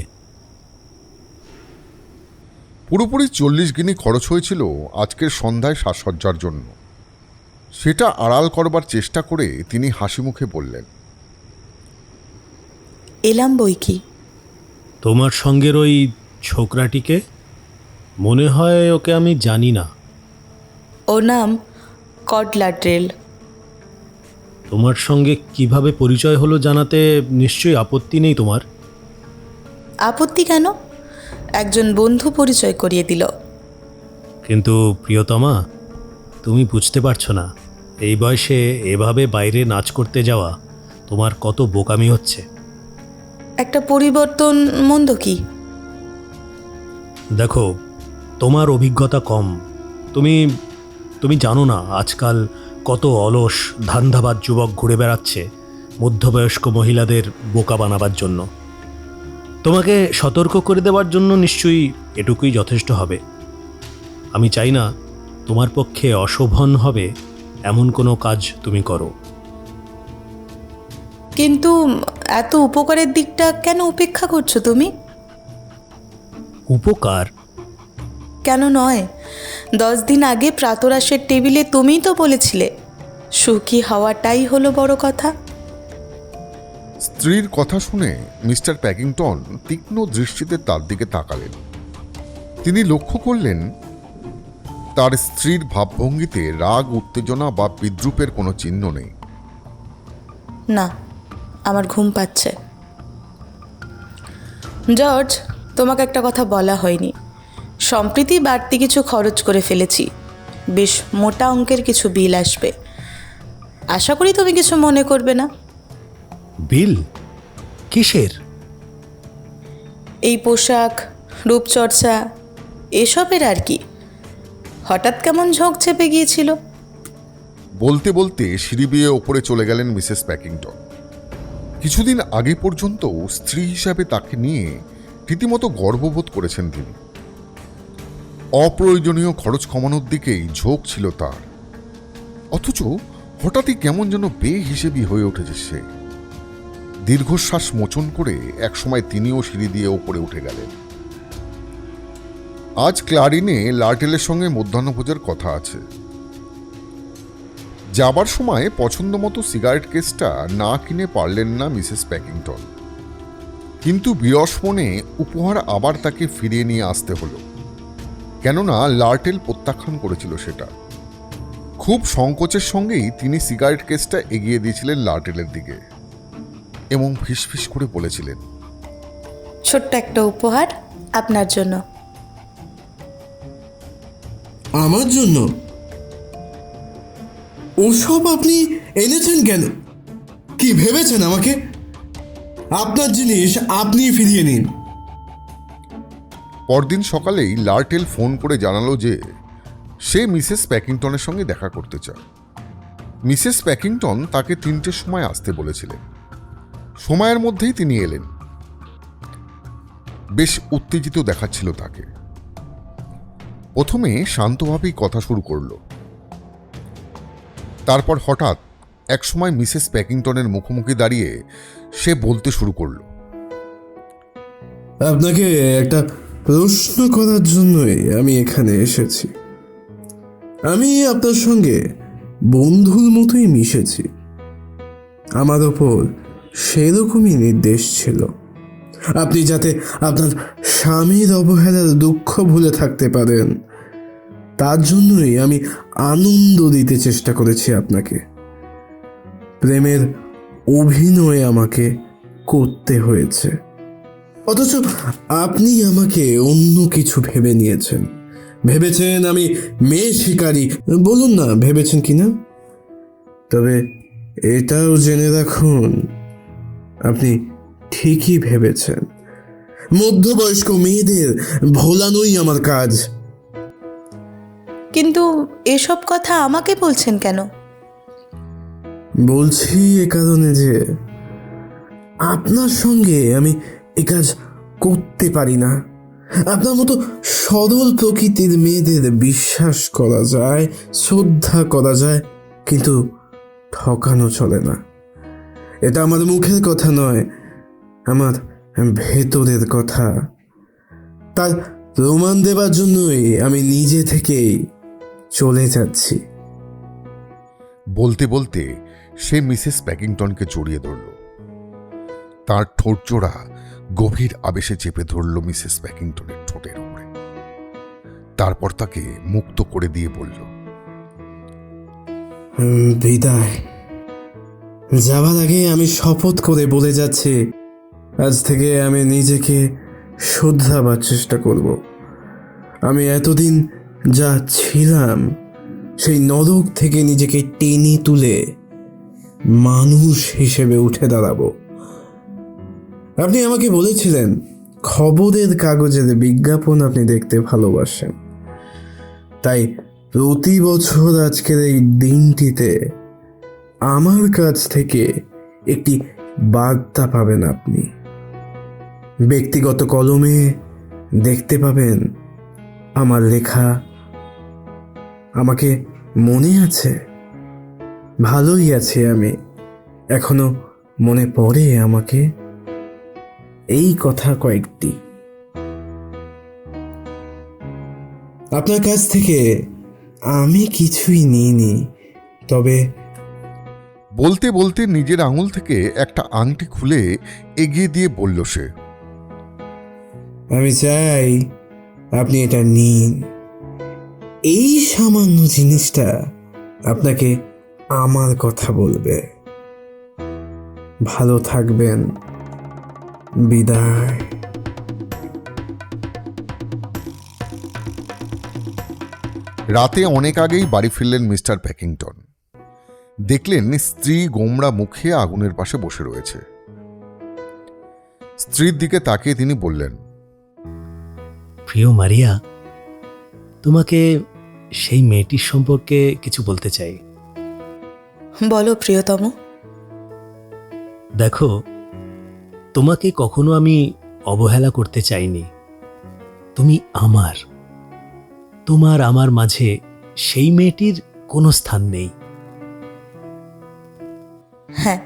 পুরোপুরি 40 গিনি খরচ হয়েছিল আজকের সন্ধ্যায় সাজসজ্জার জন্য। সেটা আড়াল করবার চেষ্টা করে তিনি হাসি মুখে বললেন, এলাম বই কি। তোমার সঙ্গের ওই ছোকরাটিকে? মনে হয় ওকে আমি জানি না। ওর নাম কডলাড্রেল। তোমার সঙ্গে কিভাবে পরিচয় হলো জানাতে নিশ্চয়ই আপত্তি নেই তোমার? আপত্তি কেন? একজন বন্ধু পরিচয় করিয়ে দিল। কিন্তু প্রিয়তমা, তুমি বুঝতে পারছো না, এই বয়সে এভাবে বাইরে নাচ করতে যাওয়া তোমার কত বোকামি হচ্ছে। একটা পরিবর্তন মন্দ কি? দেখো, তোমার অভিজ্ঞতা কম। তুমি তুমি জানো না আজকাল কত অলস ধান্দাবাজ যুবক ঘুরে বেড়াচ্ছে মধ্যবয়স্ক মহিলাদের বোকা বানাবার জন্য। তোমাকে সতর্ক করে দেওয়ার জন্য নিশ্চয়ই এটুকুই যথেষ্ট হবে। আমি চাই না তোমার পক্ষে অশোভন হবে এমন কোনো কাজ তুমি করো। কিন্তু এত উপকারের দিকটা কেন উপেক্ষা করছো তুমি? উপকার? কেন নয়, 10 দিন আগে প্রাতরাশের টেবিলে তুমিই তো বলেছিলে সুখী হওয়াটাই হলো বড় কথা। স্ত্রীর কথা শুনে মিস্টার প্যাকিংটন তীক্ষ্ণ দৃষ্টিতে তার দিকে তাকালেন। তিনি লক্ষ্য করলেন তার স্ত্রীর ভাবভঙ্গিতে রাগ, উত্তেজনা বা বিদ্রুপের কোনো চিহ্ন নেই। না, আমার ঘুম পাচ্ছে। জর্জ, তোমাকে একটা কথা বলা হয়নি। সম্প্রতি বাড়তি কিছু খরচ করে ফেলেছি। বেশ মোটা অঙ্কের কিছু বিল আসবে। আশা করি তুমি কিছু মনে করবে না। বিল? কিসের? এই পোশাক, রূপচর্চা, এসবের আর কি। হঠাৎ কেমন ঝোঁক চেপে গিয়েছিল। বলতে বলতে সিঁড়ি বেয়ে ওপরে চলে গেলেন মিসেস প্যাকিংটন। কিছুদিন আগে পর্যন্ত স্ত্রী হিসাবে তাকে নিয়ে রীতিমতো গর্ববোধ করেছেন তিনি। অপ্রয়োজনীয় খরচ কমানোর দিকেই ঝোঁক ছিল তার। অথচ হঠাৎই কেমন যেন বেহিসেবি হয়ে উঠেছে সে। দীর্ঘশ্বাস মোচন করে একসময় তিনিও সিঁড়ি দিয়ে ওপরে উঠে গেলেন। আজ ক্লারিনে লার্টেলের সঙ্গে মধ্যাহ্নভোজের কথা আছে। যাবার সময় পছন্দ মতো সিগারেট কেসটা না কিনে পারলেন না মিসেস প্যাকিংটন। কিন্তু বিরস মনে উপহার আবার তাকে ফিরিয়ে নিয়ে আসতে হলো, কেননা লার্টেল প্রত্যাখ্যান করেছিল সেটা। খুব সংকোচের সঙ্গেই তিনি সিগারেট কেসটা এগিয়ে দিয়েছিলেন লার্টেলের দিকে এবং ফিসফিস করে বলেছিলেন, ছোট্ট একটা উপহার আপনার জন্য। আমার জন্য? ওসব আপনি এনেছেন কেন? কি ভেবেছেন আমাকে? আপনার জিনিস আপনি ফিরিয়ে নিন। পরদিন সকালেই লার্টেল ফোন করে জানালো যে সে মিসেস প্যাকিংটনের সঙ্গে দেখা করতে চায়। মিসেস প্যাকিংটন তাকে 3টের সময় আসতে বলেছিলেন। সময়ের মধ্যেই তিনি এলেন। বেশ উত্তেজিত দেখাচ্ছিল তাকে। প্রথমে শান্তভাবেই কথা শুরু করল। তারপর হঠাৎ একসময় মিসেস প্যাকিংটনের মুখোমুখি দাঁড়িয়ে সে বলতে শুরু করল, আপনাকে একটা প্রশ্ন করার জন্যই আমি এখানে এসেছি। আমি আপনার সঙ্গে বন্ধুর মতোই মিশেছি। আমার ওপর সেরকমই নির্দেশ ছিল, আপনি যাতে আপনার স্বামীর অবহেলার দুঃখ ভুলে থাকতে পারেন। তার জন্যই আমি আনন্দ দিতে চেষ্টা করেছি আপনাকে। প্রেমের অভিনয় আমাকে করতে হয়েছে, অথচ আপনি আমাকে অন্য কিছু ভেবে নিয়েছেন। ভেবেছেন আমি মেয়ে শিকারী। বলুন না ভেবেছেন কিনা? তবে এটাও জেনে রাখুন, আপনি ঠিকই ভেবেছেন। মধ্যবয়স্ক মেয়েদের ভোলানোই আমার কাজ। কিন্তু এসব কথা আমাকে বলছেন কেন? বলছি এ কারণে যে আপনার সঙ্গে আমি এ কাজ করতে পারি না। আপনার মতো সরল প্রকৃতির মেয়েদের বিশ্বাস করা যায়, শ্রদ্ধা করা যায়, কিন্তু ঠকানো চলে না। এটা আমার মুখের কথা নয়, আমার ভেতরের কথা। তার প্রমাণ দেবার জন্যই আমি নিজে থেকেই চলে যাচ্ছি। বলতে বলতে সে মিসেস প্যাকিংটনকে জড়িয়ে ধরল। তার ঠোঁট জোড়া গভীর আবেশে চেপে ধরল মিসেস প্যাকিংটনের ঠোঁটের উপরে। তারপর তাকে মুক্ত করে দিয়ে বলল, বিদায়। যাবার আগে আমি শপথ করে বলে যাচ্ছি, আজ থেকে আমি নিজেকে শুধরাবার চেষ্টা করব। আমি এতদিন যা ছিলাম সেই নরক থেকে নিজেকে টেনে তুলে মানুষ হিসেবে উঠে দাঁড়াবো। আপনি আমাকে বলেছিলেন খবরের কাগজের বিজ্ঞাপন আপনি দেখতে ভালোবাসেন, তাই প্রতি বছর আজকের এই দিনটিতে আমার কাছ থেকে একটি বার্তা পাবেন আপনি। ব্যক্তিগত কলমে দেখতে পাবেন আমার লেখা। আমাকে মনে আছে, ভালোই আছি আমি, এখনো মনে পড়ে আমাকে এই কথা কয়েকটি। আপনার কাছ থেকে আমি কিছুই নিইনি, তবে বলতে বলতে নিজের আঙুল থেকে একটা আংটি খুলে এগিয়ে দিয়ে বলল সে, আমি চাই আপনি এটা নিন। এই সামান্য জিনিসটা আপনাকে আমার কথা বলবে। ভালো থাকবেন, বিদায়। রাতে অনেক আগেই বাড়ি ফিরলেন মিস্টার প্যাকিংটন। দেখলেন স্ত্রী গোমড়া মুখে আগুনের পাশে বসে রয়েছে। স্ত্রীর দিকে তাকিয়ে তিনি বললেন, প্রিয় মারিয়া, তোমাকে সেই মেয়েটির সম্পর্কে কিছু বলতে চাই। বলো প্রিয়তম। দেখো, তোমাকে কখনো আমি অবহেলা করতে চাইনি। তুমি আমার, তোমার আমার মাঝে সেই মেয়েটির কোনো স্থান নেই। হ্যাঁ,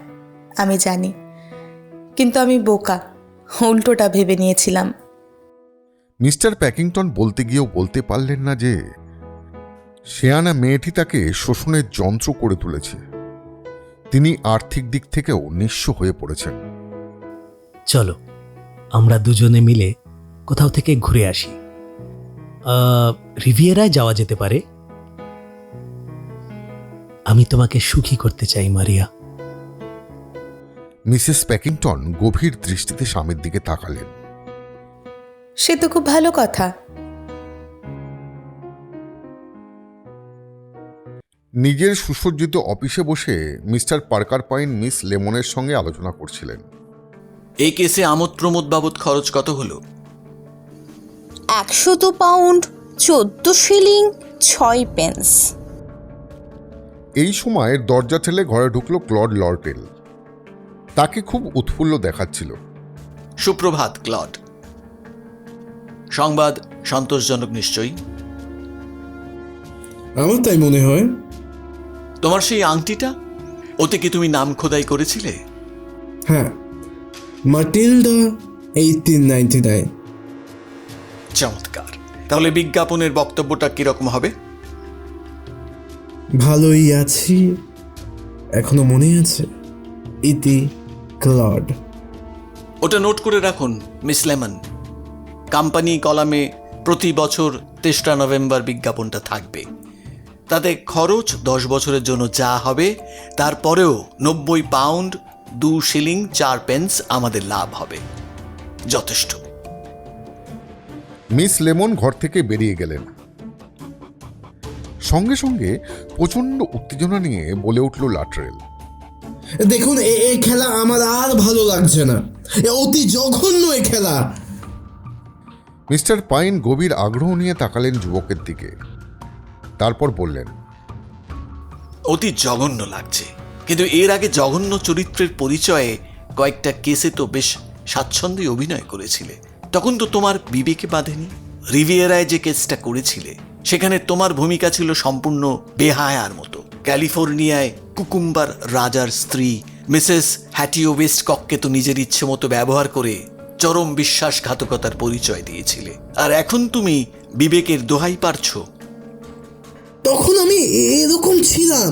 আমি জানি, কিন্তু আমি বোকা, উল্টোটা ভেবে নিয়েছিলাম। মিস্টার প্যাকিংটন বলতে গিয়েও বলতে পারলেন না যে শেয়ানা মেয়েটি তাকে শোষণের যন্ত্র করে তুলেছে। তিনি আর্থিক দিক থেকেও নিঃস্ব হয়ে পড়েছেন। চলো আমরা দুজনে মিলে কোথাও থেকে ঘুরে আসি। রিভিয়েরায় যাওয়া যেতে পারে। আমি তোমাকে সুখী করতে চাই মারিয়া। মিসেস প্যাকিংটন গভীর দৃষ্টিতে স্বামীর দিকে তাকালেন। সে তো খুব ভালো কথা। নিজের সুসজ্জিত অফিসে বসে মিস্টার পার্কার পয়েন্ট মিস লেমনের সঙ্গে আলোচনা করছিলেন। এই কেসে আমোদ প্রমোদ বাবদ খরচ কত হলো? 102 পাউন্ড 14 শিলিং 6 পেন্স। এই সময় দরজা ঠেলে ঘরে ঢুকল ক্লড লর্টেল। তাকে খুব উৎফুল্ল দেখাচ্ছিল। সুপ্রভাত ক্লড। সংবাদ সন্তোষজনক নিশ্চয়ই। আমার তাই মনে হয়। তোমার সেই আংটিটা, ওতে কি তুমি নাম খোদাই করেছিলে? হ্যাঁ, মাটিল্ডা 1899। চমৎকার। তাহলে বিজ্ঞাপনের বক্তব্যটা কিরকম হবে? ভালোই আছি, এখনো মনে আছে। ইতি ক্লড। ওটা নোট করে রাখুন মিস লেমন। কোম্পানি কলামে প্রতি বছর 3রা নভেম্বর বিজ্ঞাপনটা থাকবে। তাতে খরচ 10 বছরের জন্য যা হবে, তারপরেও 90 পাউন্ড 2 শিলিং 4 পেন্স আমাদের লাভ হবে। যথেষ্ট। মিস লেমন ঘর থেকে বেরিয়ে গেলেন। সঙ্গে সঙ্গে প্রচণ্ড উত্তেজনা নিয়ে বলে উঠল লাটরেল, দেখুন, এই খেলা আমার আর ভালো লাগছে না। অতি জঘন্য এই খেলা। মিস্টার পাইন গভীর আগ্রহ নিয়ে তাকালেন যুবকের দিকে। তারপর বললেন, অতি জঘন্য লাগছে, কিন্তু এর আগে জঘন্য চরিত্রের পরিচয়ে কয়েকটা কেসে তো বেশ স্বাচ্ছন্দ্যে অভিনয় করেছিলে। তখন তো তোমার বিবেকে বাঁধেনি। রিভিয়েরায় যে কেসটা করেছিলে সেখানে তোমার ভূমিকা ছিল সম্পূর্ণ বেহায়ার মতো। ক্যালিফোর্নিয়ায় কুকুম্বার রাজার স্ত্রী মিসেস হ্যাটিও ওয়েস্টকককে তো নিজের ইচ্ছে মতো ব্যবহার করে চরম বিশ্বাসঘাতকতার পরিচয় দিয়েছিলে। আর এখন তুমি বিবেকের দোহাই পারছো। তখন আমি এরকম ছিলাম,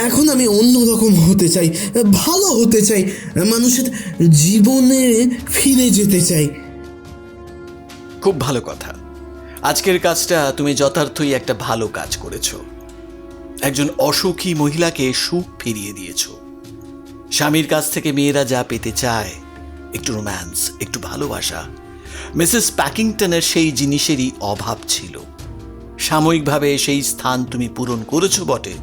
এখন আমি অন্যরকম হতে চাই, ভালো হতে চাই, মানুষের জীবনে ফিরে যেতে চাই। খুব ভালো কথা। আজকের কাজটা তুমি যথার্থই একটা ভালো কাজ করেছো। একজন অসুখী মহিলাকে সুখ ফিরিয়ে দিয়েছো। স্বামীর কাছ থেকে মেয়েরা যা পেতে চায়, একটু রোম্যান্স, একটু ভালোবাসা, মিসেস প্যাকিংটনের সেই জিনিসেরই অভাব ছিল। সাময়িকভাবে সেই স্থান তুমি পূরণ করেছো বটে,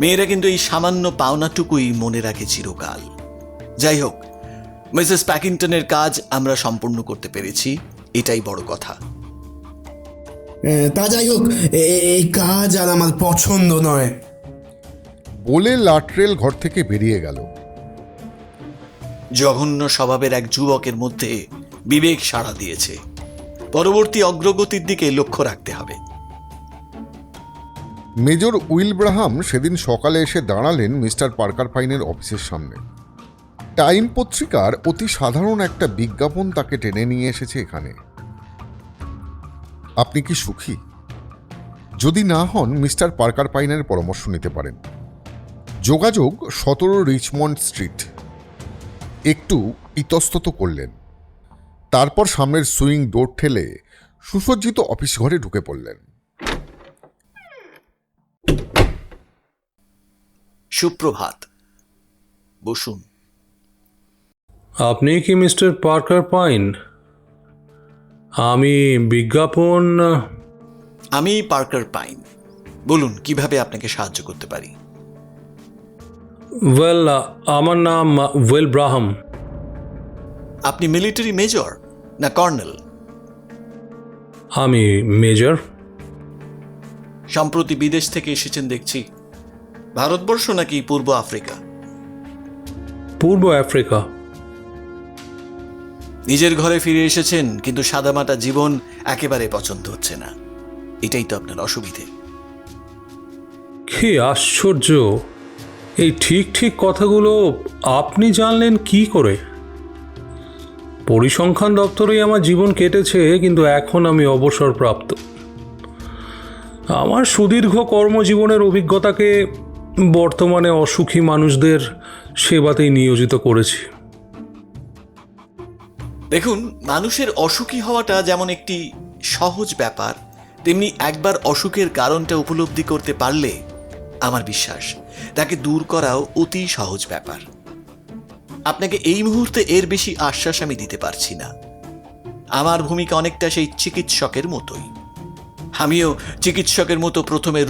মেয়েরা কিন্তু এই সামান্য পাওনাটুকুই মনে রাখে চিরকাল। যাই হোক, মিসেস প্যাকিংটনের কাজ আমরা সম্পূর্ণ করতে পেরেছি, এটাই বড় কথা। তা যাই হোক, এই কাজ আর আমার পছন্দ নয়। বলে লাটরেল ঘর থেকে বেরিয়ে গেল। জঘন্য স্বভাবের এক যুবকের মধ্যে বিবেক সাড়া দিয়েছে। পরবর্তী অগ্রগতির দিকে লক্ষ্য রাখতে হবে। মেজর উইলব্রাহাম সেদিন সকালে এসে দাঁড়ালেন মিস্টার পার্কার পাইনের অফিসের সামনে। টাইম পত্রিকার অতি সাধারণ একটা বিজ্ঞাপন তাকে টেনে নিয়ে এসেছে এখানে। আপনি কি সুখী? যদি না হন, মিস্টার পার্কার পাইনের পরামর্শ নিতে পারেন। যোগাযোগ 17 রিচমন্ড স্ট্রিট। একটু ইতস্তত করলেন, তারপর সামনের সুইং ডোর ঠেলে সুসজ্জিত অফিস ঘরে ঢুকে পড়লেন। সুপ্রভাত, বসুন। আপনি কি মিস্টার পার্কার পাইন? আমি বিজ্ঞাপন আমি পার্কার পাইন। বলুন, কিভাবে আপনাকে সাহায্য করতে পারি? ওয়েল, আমার নাম উইলব্রাহাম। আপনি মিলিটারি মেজর না কর্নেল? আমি মেজর। সম্প্রতি বিদেশ থেকে এসেছেন দেখছি। ভারতবর্ষ নাকি পূর্ব আফ্রিকা? পূর্ব আফ্রিকা। নিজের ঘরে ফিরে এসেছেন, কিন্তু সাদামাটা জীবন একেবারে পছন্দ হচ্ছে না। এটাই তো আপনার অসুবিধে। কি আশ্চর্য! এই ঠিক ঠিক কথাগুলো আপনি জানলেন কি করে? পরিসংখ্যান দপ্তরেই আমার জীবন কেটেছে, কিন্তু এখন আমি অবসরপ্রাপ্ত। আমার সুদীর্ঘ কর্মজীবনের অভিজ্ঞতাকে বর্তমানে অসুখী মানুষদের সেবাতেই নিয়োজিত করেছি। দেখুন, মানুষের অসুখী হওয়াটা যেমন একটি সহজ ব্যাপার, তেমনি একবার অসুখের কারণটা উপলব্ধি করতে পারলে আমার বিশ্বাস তাকে দূর করাও অতি সহজ ব্যাপার। আপনাকে এই মুহূর্তে এর বেশি আশ্বাস আমি দিতে পারছি না। আমার ভূমিকা অনেকটা সেই চিকিৎসকের মতোই। আমিও চিকিৎসকের মতো প্রথমে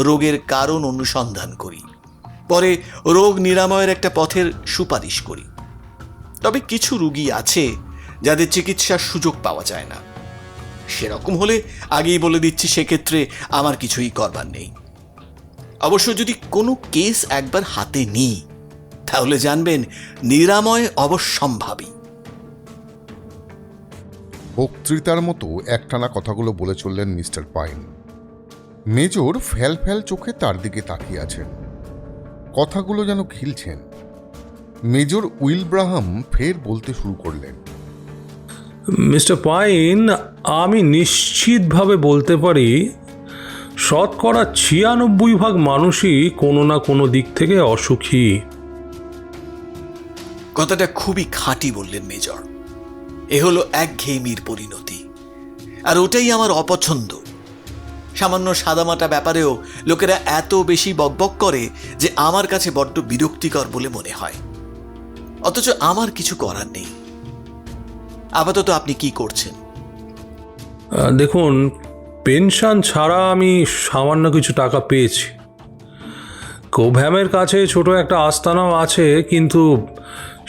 রোগের কারণ অনুসন্ধান করি, পরে রোগ নিরাময়ের একটা পথের সুপারিশ করি। তবে কিছু রোগী আছে যাদের চিকিৎসার সুযোগ পাওয়া যায় না। সেরকম হলে আগেই বলে দিচ্ছি, সেক্ষেত্রে আমার কিছুই করবার নেই। অবশ্য যদি কোনো কেস একবার হাতে নিই, তাহলে জানবেন নিরাময় অবশ্যম্ভাবী। বক্তৃতার মতো একটানা কথাগুলো বলে চললেন মিস্টার পাইন। মেজর ফ্যাল ফ্যাল চোখে তার দিকে তাকিয়ে আছেন, কথাগুলো যেন খিলছেন। মেজর উইলব্রাহাম ফের বলতে শুরু করলেন। মিস্টার পাইন, আমি নিশ্চিতভাবে বলতে পারি 96% মানুষই কোনো না কোনো দিক থেকে অসুখী। কথাটা খুবই খাঁটি বললেন মেজর। এ হলো একঘেয়েমির পরিণতি, আর ওটাই আমার অপছন্দ। সামান্য সাদামাটা ব্যাপারেও লোকেরা এত বেশি বকবক করে যে আমার কাছে বড্ড বিরক্তিকর বলে মনে হয়। অথচ আমার কিছু করার নেই। আপাতত আপনি কি করছেন? দেখুন, পেনশন ছাড়া আমি সামান্য কিছু টাকা পেয়েছি। কোভ্যামের কাছে ছোট একটা আস্তানাও আছে, কিন্তু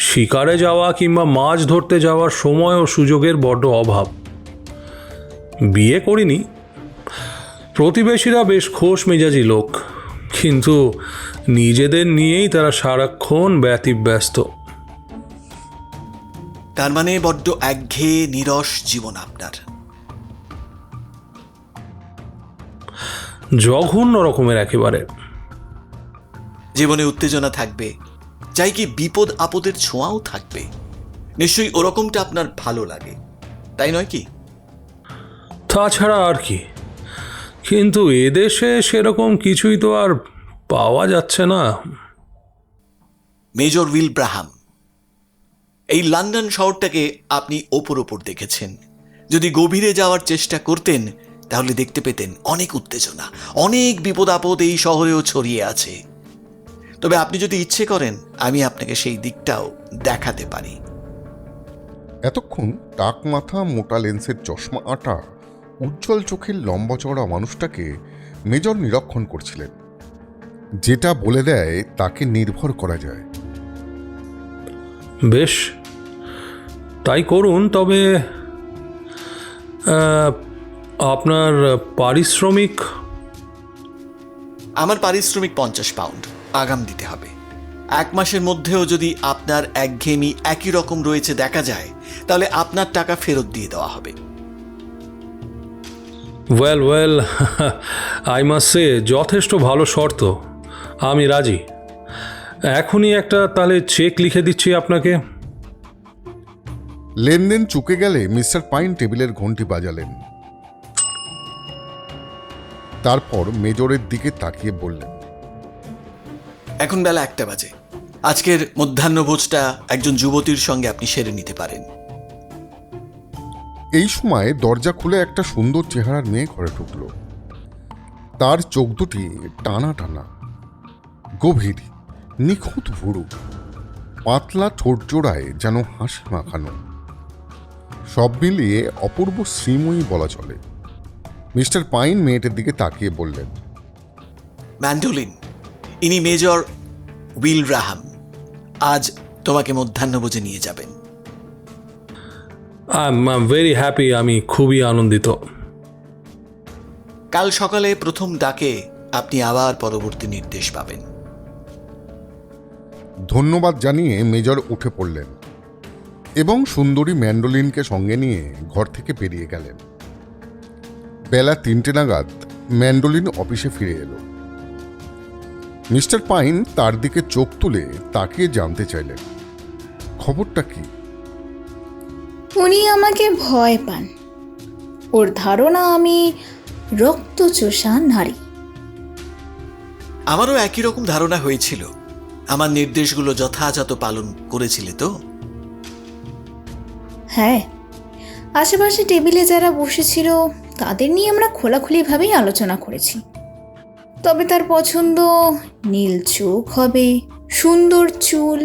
শিকারে যাওয়া কিংবা মাছ ধরতে যাওয়ার সময় ও সুযোগের বড্ড অভাব। বিয়ে করিনি। প্রতিবেশীরা বেশ খোশ মেজাজি লোক, কিন্তু নিজেদের নিয়েই তারা সারাক্ষণ ব্যতিব্যস্ত। তার মানে বড্ড একঘেয়ে নিরস জীবন আপনার। জঘন্য রকমের একেবারে। জীবনে উত্তেজনা থাকবে, চাই কি বিপদ আপদের ছোঁয়াও থাকবে। নিশ্চয়ই ওরকমটা আপনার ভালো লাগে, তাই নয় কি? তাছাড়া আর কি, কিন্তু এদেশে সেরকম কিছুই তো আর পাওয়া যাচ্ছে না। মেজর উইলব্রাহাম, এই লন্ডন শহরটাকে আপনি ওপর দেখেছেন। যদি গভীরে যাওয়ার চেষ্টা করতেন, তাহলে দেখতে পেতেন অনেক উত্তেজনা, অনেক বিপদ আপদ এই শহরেও ছড়িয়ে আছে। তবে আপনি যদি ইচ্ছে করেন, আমি আপনাকে সেই দিকটাও দেখাতে পারি। এতক্ষণ টাক মাথা, মোটা লেন্সের চশমা আঁটা, উজ্জ্বল চোখের লম্বা চওড়া মানুষটাকে মেজর নিরীক্ষণ করছিলেন। যেটা বলে দেয় তাকে নির্ভর করা যায়। বেশ, তাই করুন। তবে আপনার পারিশ্রমিক? আমার পারিশ্রমিক 50 পাউন্ড আগাম দিতে হবে। 1 মাসের মধ্যেও যদি আপনার একঘেয়েমি একই রকম রয়েছে দেখা যায়, তাহলে আপনার টাকা ফেরত দিয়ে দেওয়া হবে। ওয়েল আই মাস্ট সে যথেষ্ট ভালো শর্ত, আমি রাজি। এখনই একটা তাহলে চেক লিখে দিচ্ছি আপনাকে। লেনদেন চুকে গেলে মিস্টার পাইন টেবিলের ঘন্টি বাজালেন। তারপর মেজরের দিকে তাকিয়ে বললেন, এখন বেলা 1টা বাজে। আজকের মধ্যাহ্নভোজটা একজন যুবতীর সঙ্গে আপনি সেরে নিতে পারেন। এই সময় দরজা খুলে একটা সুন্দর চেহারার মেয়ে ঘরে ঢুকল। তার চোখ দুটি টানা টানা, গভীর, নিখুঁত ভুরু, পাতলা ঠোঁট জোড়ায় যেন হাসি মাখানো। সব মিলিয়ে অপূর্ব শ্রীময়ী বলা চলে। মিস্টার পাইন মেয়েটার দিকে তাকিয়ে বললেন, ম্যান্ডোলিন, ইনি মেজর উইল ব্রাহাম। আজ তোমাকে মধ্যাহ্নভোজে নিয়ে যাবেন। আই এম ভেরি হ্যাপি, আমি খুবই আনন্দিত। কাল সকালে প্রথম ডাকে আপনি আবার পরবর্তী নির্দেশ পাবেন। ধন্যবাদ জানিয়ে মেজর উঠে পড়লেন এবং সুন্দরী ম্যান্ডোলিনকে সঙ্গে নিয়ে ঘর থেকে বেরিয়ে গেলেন। বেলা 3টে নাগাদ ম্যান্ডোলিন অফিসে ফিরে এলো। মিস্টার পাইন তার দিকে চোখ তুলে তাকিয়ে জানতে চাইলেন, খবরটা কি? উনি আমাকে ভয় পান। ওর ধারণা আমি রক্তচোষা নারী। আমারও একই রকম ধারণা হয়েছিল। আমার নির্দেশগুলো যথাযথ পালন করেছিলে তো? হ্যাঁ, আশেপাশে টেবিলে যারা বসেছিল তাদের নিয়ে আমরা খোলাখুলিভাবেই আলোচনা করেছি। তবে তার পছন্দ নীল চোখ হবে, সুন্দর চুল,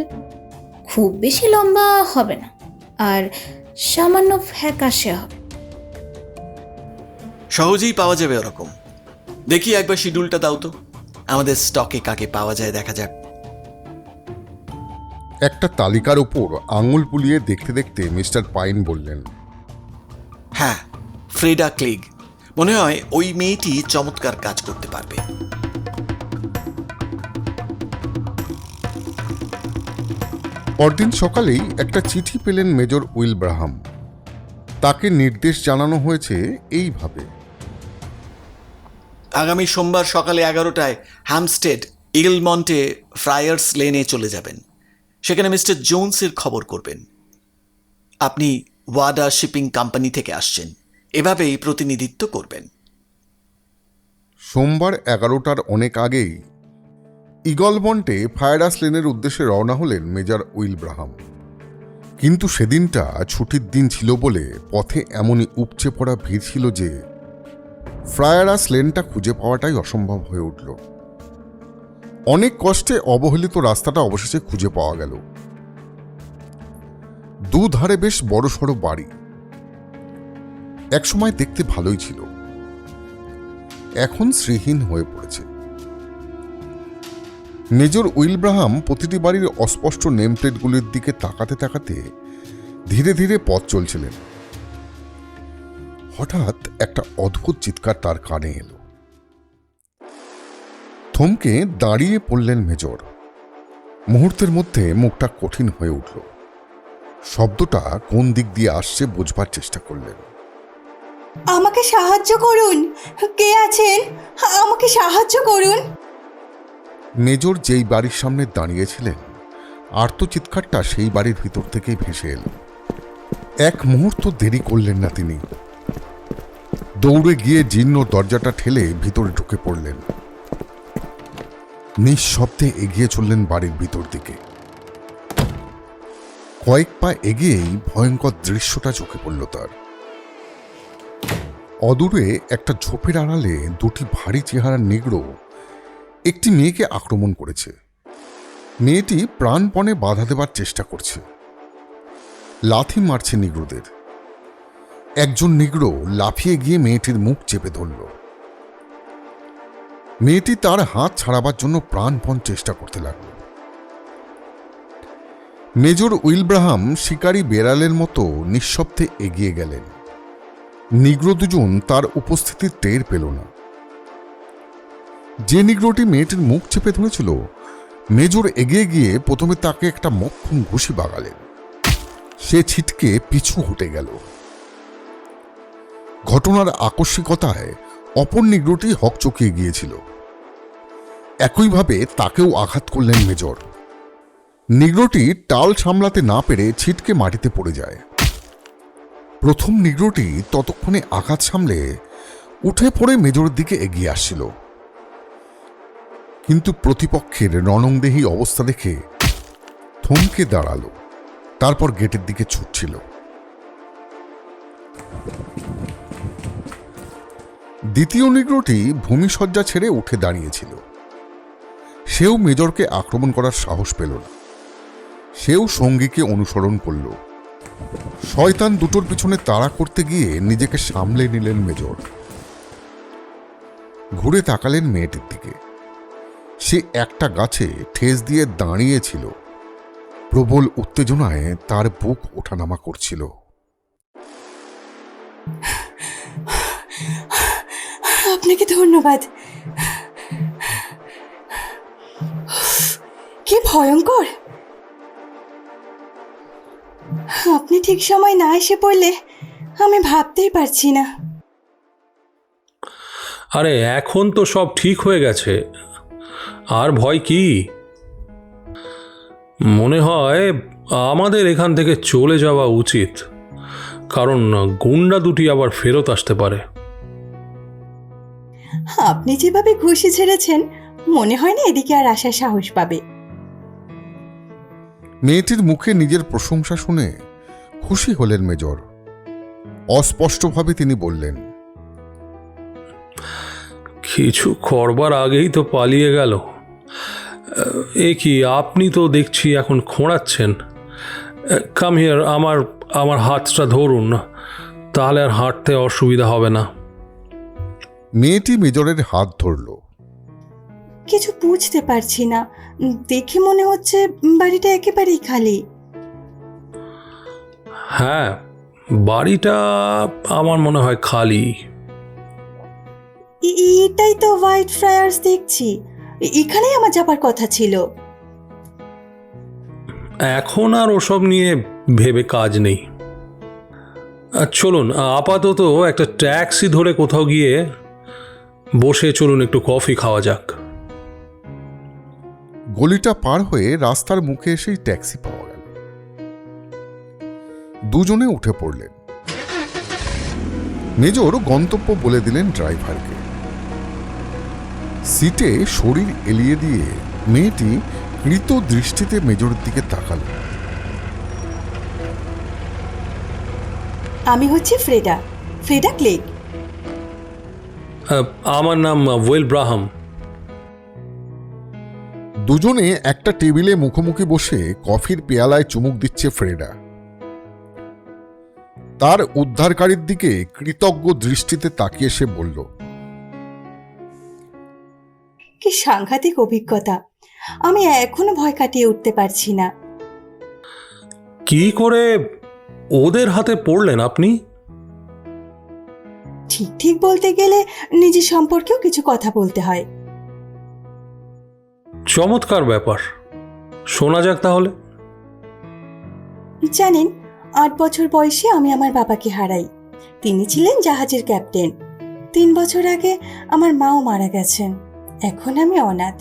খুব বেশি লম্বা হবে না, আর সামান্য ফ্যাকাশে হবে। সহজেই পাওয়া যাবে ওরকম। দেখি একবার শিডিউলটা দাও তো, আমাদের স্টকে কাকে পাওয়া যায় দেখা যাক। একটা তালিকার উপর আঙুল বুলিয়ে দেখতে দেখতে মিস্টার পাইন বললেন, হ্যাঁ, ফ্রেডা ক্লিগ। মনে হয় ওই মেয়েটি চমৎকার কাজ করতে পারবে। পরদিন সকালেই একটা চিঠি পেলেন মেজর উইল ব্রাহাম। তাকে নির্দেশ জানানো হয়েছে এইভাবে, আগামী সোমবার সকালে 11টায় হ্যামস্টেড ইগলমন্টে ফ্রায়ার্স লেনে চলে যাবেন। সেখানে মিস্টার জোনসের খবর করবেন। আপনি ওয়াডা শিপিং কোম্পানি থেকে আসছেন, এভাবেই প্রতিনিধিত্ব করবেন। সোমবার 11টার অনেক আগেই ইগলমন্টে ফায়ারাস লেনের উদ্দেশ্যে রওনা হলেন মেজর উইল ব্রাহাম। কিন্তু সেদিনটা ছুটির দিন ছিল বলে পথে এমনই উপচে পড়া ভিড় ছিল যে ফ্রায়ারাস লেনটা খুঁজে পাওয়াটাই অসম্ভব হয়ে উঠল। অনেক কষ্টে অবহেলিত রাস্তাটা অবশেষে খুঁজে পাওয়া গেল। দুধারে বেশ বড়সড় বাড়ি। একসময় দেখতে ভালোই ছিল, এখন শ্রীহীন হয়ে পড়েছে। মেজর উইল ব্রাহাম প্রতিটি বাড়ির অস্পষ্ট নেম প্লেটগুলির দিকে তাকাতে তাকাতে ধীরে ধীরে পথ চলছিলেন। হঠাৎ একটা অদ্ভুত চিৎকার তার কানে এলো। থমকে দাঁড়িয়ে পড়লেন মেজর। মুহূর্তের মধ্যে মুখটা কঠিন হয়ে উঠল। শব্দটা কোন দিক দিয়ে আসছে বোঝবার চেষ্টা করলেন। আমাকে সাহায্য করুন, কে আছেন? আমাকে সাহায্য করুন। মেজর যেই বাড়ির সামনে দাঁড়িয়েছিলেন, আর্তচিৎকারটা সেই বাড়ির ভিতর থেকেই ভেসে এলো। এক মুহূর্ত দেরি করলেন না তিনি। দৌড়ে গিয়ে জীর্ণ দরজাটা ঠেলে ভিতরে ঢুকে পড়লেন। নিঃশব্দে এগিয়ে চললেন বাড়ির ভিতর দিকে। কয়েক পা এগিয়েই ভয়ঙ্কর দৃশ্যটা চোখে পড়ল তার। অদূরে একটা ঝোপের আড়ালে দুটি ভারী চেহারার নিগ্রো একটি মেয়েকে আক্রমণ করেছে। মেয়েটি প্রাণপণে বাধা দেবার চেষ্টা করছে, লাথি মারছে নিগ্রোদের। একজন নিগ্রো লাফিয়ে গিয়ে মেয়েটির মুখ চেপে ধরল। মেয়েটি তার হাত ছাড়াবার জন্য প্রাণপণ চেষ্টা করতে লাগল। মেজর উইল ব্রাহাম শিকারী বেড়ালের মতো নিঃশব্দে এগিয়ে গেলেন। নিগ্রো দুজন তার উপস্থিতি টের পেল না। যে নিগ্রোটি মেয়েটির মুখ চেপে ধরেছিল, মেজর এগিয়ে গিয়ে প্রথমে তাকে একটা মক্ষম ঘুষি বাগালেন। সে ছিটকে পিছু হটে গেল। ঘটনার আকস্মিকতায় অপর নিগ্রোটি হকচকিয়ে গিয়েছিল। একইভাবে তাকেও আঘাত করলেন মেজর। নিগ্রোটি টাল সামলাতে না পেরে ছিটকে মাটিতে পড়ে যায়। প্রথম নিগ্রোটি ততক্ষণে আঘাত সামলে উঠে পড়ে মেজরের দিকে এগিয়ে আসছিল, কিন্তু প্রতিপক্ষের রণংদেহী অবস্থা দেখে থমকে দাঁড়ালো। তারপর গেটের দিকে ছুটছিল। দ্বিতীয় নিগ্রোটি ভূমিশয্যা ছেড়ে উঠে দাঁড়িয়েছিল। সেও মেজরকে আক্রমণ করার সাহস পেল না। সেও সঙ্গীকে অনুসরণ করল। শয়তান দুটোর পিছনে তাড়া করতে গিয়ে নিজেকে সামলে নিলেন মেজর। ঘুরে তাকালেন মেয়েটির দিকে। সে একটা গাছে ঠেস দিয়ে দাঁড়িয়েছিল। প্রবল উত্তেজনায় তার বুক ওঠানামা করছিল। আপনাকে ধন্যবাদ। কি ভয়ঙ্কর! আপনি ঠিক সময় না এসে পড়লে আমি ভাবতেই পারছি না। আরে এখন তো সব ঠিক হয়ে গেছে, আর ভয় কি? মনে হয় আমাদের এখান থেকে চলে যাওয়া উচিত, কারণ গুন্ডা দুটি আবার ফেরত আসতে পারে। আপনি যেভাবে ঘুষি ছেড়েছেন, মনে হয় না এদিকে আর আসার সাহস পাবে। মেয়েটির মুখে নিজের প্রশংসা শুনে খুশি হলেন মেজর। অস্পষ্টভাবে তিনি বললেন, কিছু করবার আগেই তো পালিয়ে গেল। এ কি, আপনি তো দেখছি এখন খোঁড়াচ্ছেন। কাম হিয়ার, আমার হাতটা ধরুন, তাহলে আর হাঁটতে অসুবিধা হবে না। মেয়েটি মেজরের হাত ধরল। কিছু বুঝতে পারছি না, দেখে মনে হচ্ছে বাড়িটা একেবারেই খালি। হ্যাঁ, বাড়িটা আমার মনে হয় খালি। এটাই তো হোয়াইট ফ্রায়ার্স দেখছি। এখানেই আমার যাবার কথা ছিল। এখন আর ওসব নিয়ে ভেবে কাজ নেই। চলুন, আপাতত একটা ট্যাক্সি ধরে কোথাও গিয়ে বসে চলুন, একটু কফি খাওয়া যাক। গলিটা পার হয়ে রাস্তার মুখে এসেই ট্যাক্সি পাওয়া গেল। দুজনে উঠে পড়লেন। মেজর গন্তব্য বলে দিলেন ড্রাইভারকে। সিটে শরীর এলিয়ে দিয়ে মেয়েটি কৃত দৃষ্টিতে মেজরের দিকে তাকাল। আমি হচ্ছে ফ্রেডা ক্লেগ। আমার নাম ওয়েল ব্রাহাম। দুজনে একটা টেবিলে মুখোমুখি বসে কফির পেয়ালায় চুমুক দিচ্ছে ফ্রেডা। তার উদ্ধারকারীর দিকে কৃতজ্ঞ দৃষ্টিতে তাকিয়ে সে বলল, কি সাংঘাতিক অভিজ্ঞতা! আমি এখনো ভয় কাটিয়ে উঠতে পারছি না। কি করে ওদের হাতে পড়লেন আপনি? ঠিক বলতে গেলে নিজের সম্পর্কেও কিছু কথা বলতে হয়। চমৎকার ব্যাপার, শোনা যাক তাহলে। জানেন, 8 বছর বয়সে আমি আমার বাবাকে হারাই। তিনি ছিলেন জাহাজের ক্যাপ্টেন। 3 বছর আগে আমার মাও মারা গেছেন। এখন আমি অনাথ।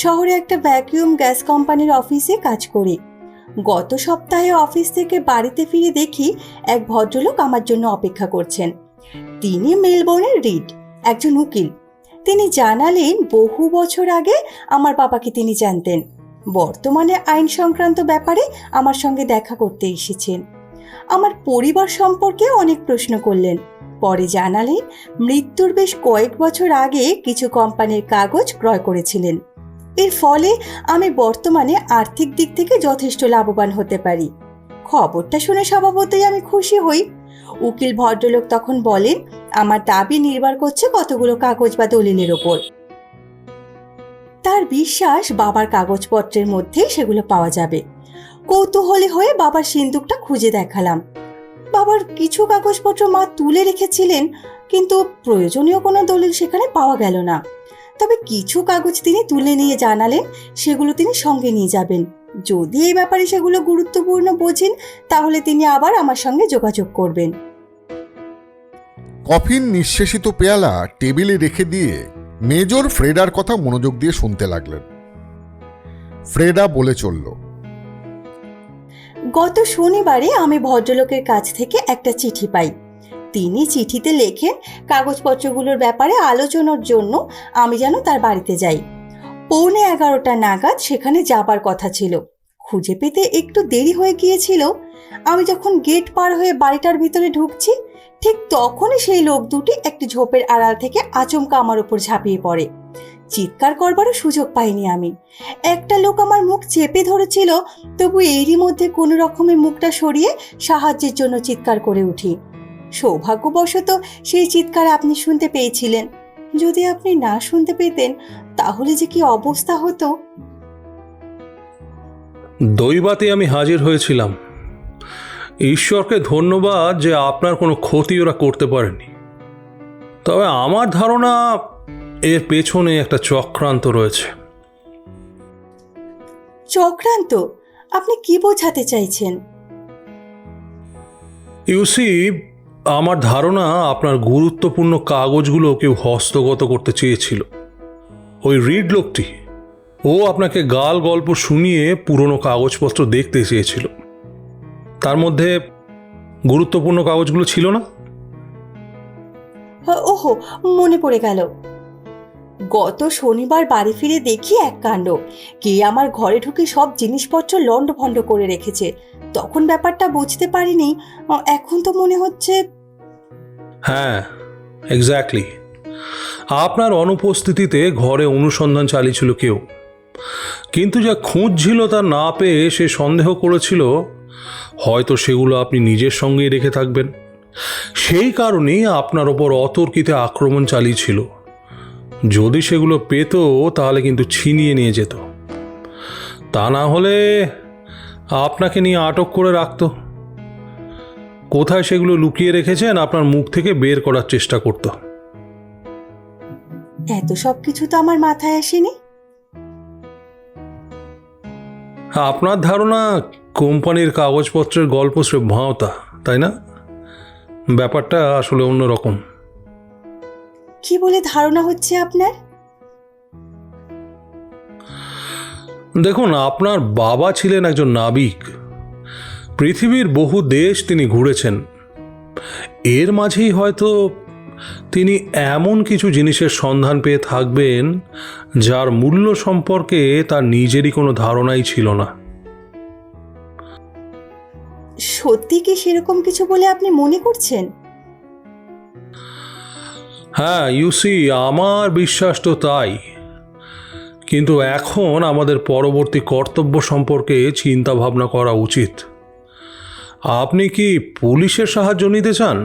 শহরে একটা ভ্যাকুয়াম গ্যাস কোম্পানির অফিসে কাজ করি। গত সপ্তাহে অফিস থেকে বাড়িতে ফিরে দেখি এক ভদ্রলোক আমার জন্য অপেক্ষা করছেন। তিনি মেলবোর্নের রিড, একজন উকিল। তিনি জানালেন বহু বছর আগে আমার বাবাকে তিনি জানতেন। বর্তমানে আইন সংক্রান্ত ব্যাপারে আমার সঙ্গে দেখা করতে এসেছেন। আমার পরিবার সম্পর্কে অনেক প্রশ্ন করলেন। পরে জানালেন মৃত্যুর বেশ কয়েক বছর আগে কিছু কোম্পানির কাগজ ক্রয় করেছিলেন। এর ফলে আমি বর্তমানে আর্থিক দিক থেকে যথেষ্ট লাভবান হতে পারি। খবরটা শুনে স্বভাবতই আমি খুশি হই। উকিল ভদ্রলোক তখন বলেন আমার দাবি নির্ভর করছে কতগুলো কাগজ বা দলিলের ওপর। তার বিশ্বাস বাবার কাগজপত্রের মধ্যে সেগুলো পাওয়া যাবে। কৌতূহলী হয়ে বাবার সিন্দুকটা খুঁজে দেখালাম। বাবার কিছু কাগজপত্র মা তুলে রেখেছিলেন, কিন্তু প্রয়োজনীয় কোনো দলিল সেখানে পাওয়া গেল না। তবে কিছু কাগজ তিনি তুলে নিয়ে জানালেন সেগুলো তিনি সঙ্গে নিয়ে যাবেন। যদি এই ব্যাপারে সেগুলো গুরুত্বপূর্ণ বোঝেন তাহলে তিনি আবার আমার সঙ্গে যোগাযোগ করবেন। কফিন নিঃশেষিত পেয়ালা টেবিলে রেখে দিয়ে মেজর ফ্রেডার কথা মনোযোগ দিয়ে শুনতে লাগলেন। ফ্রেডা বলে চলল, গত শনিবারে আমি ভদ্রলোকের কাছ থেকে একটা চিঠি পাই। তিনি চিঠিতে লেখেন কাগজপত্রগুলোর ব্যাপারে আলোচনার জন্য আমি যেন তার বাড়িতে যাই। 11:15 নাগাদ সেখানে যাবার কথা ছিল। খুঁজে পেতে একটু দেরি হয়ে গিয়েছিল। আমি যখন গেট পার হয়ে বাড়িটার ভিতরে ঢুকছি, ঠিক তখনই সেই লোক দুটি একটি ঝোপের আড়াল থেকে আচমকা আমার উপর ঝাঁপিয়ে পড়ে। চিৎকার করবারও সুযোগ পাইনি আমি। একটা লোক আমার মুখ চেপে ধরেছিল, তবু এরই মধ্যে কোনো রকমের মুখটা সরিয়ে সাহায্যের জন্য চিৎকার করে উঠি। সৌভাগ্যবশত সেই চিৎকার আপনি শুনতে পেয়েছিলেন। যদি আপনি না শুনতে পেতেন তাহলে যে কি অবস্থা হতো। দৈবাতে আমি হাজির হয়েছিলাম। ঈশ্বরকে ধন্যবাদ যে আপনার কোনো ক্ষতি ওরা করতে পারেনি। তবে আমার ধারণা এর পেছনে একটা চক্রান্ত রয়েছে। চক্রান্ত? আপনি কি বোঝাতে চাইছেন? ইউসি, আমার ধারণা আপনার গুরুত্বপূর্ণ কাগজগুলো কেউ হস্তগত করতে চেয়েছিল। ওই রিড লোকটি, ও আপনাকে গাল গল্প শুনিয়ে পুরনো কাগজপত্র দেখতে চেয়েছিল। তার মধ্যে গুরুত্বপূর্ণ কাগজগুলো ছিল না? ওহো, মনে পড়ে গেল। গত শনিবার বাড়ি ফিরে দেখি এক কাণ্ড। কে আমার ঘরে ঢুকে সব জিনিসপত্র লণ্ডভণ্ড করে রেখেছে। তখন ব্যাপারটা বুঝতে পারিনি। এখন তো মনে হচ্ছে। হ্যাঁ, এক্স্যাক্টলি। আপনার অনুপস্থিতিতে ঘরে অনুসন্ধান চালিয়েছিল কেউ, কিন্তু যা খুঁজছিল তা না পেয়ে সে সন্দেহ করেছিল হয়তো সেগুলো আপনি নিজের সঙ্গেই রেখে থাকবেন। সেই কারণেই আপনার ওপর অতর্কিতে আক্রমণ চালিয়েছিল। যদি সেগুলো পেত তাহলে কিন্তু ছিনিয়ে নিয়ে যেত, তা না হলে আপনাকে নিয়ে আটক করে রাখত। কোথায় সেগুলো লুকিয়ে রেখেছেন আপনার মুখ থেকে বের করার চেষ্টা করত। এত সব কিছু তো আমার মাথায় আসেনি। আপনার ধারণা কোম্পানির কাগজপত্রের গল্প সে ভাঁওতা, তাই না? ব্যাপারটা আসলে অন্যরকম। কি বলে ধারণা হচ্ছে আপনার? দেখুন, আপনার বাবা ছিলেন একজন নাবিক। পৃথিবীর বহু দেশ তিনি ঘুরেছেন। এর মাঝেই হয়তো তিনি এমন কিছু জিনিসের সন্ধান পেয়ে থাকবেন যার মূল্য সম্পর্কে তার নিজেরই কোনো ধারণাই ছিল না। সত্যি কি সেরকম কিছু বলে আপনি মনে করছেন? হ্যাঁ ইউসি, আমার বিশ্বাস তো তাই। কিন্তু এখন আমাদের পরবর্তী কর্তব্য সম্পর্কে চিন্তা ভাবনা করা উচিত। আপনি কি পুলিশের সাহায্য নিতে চান?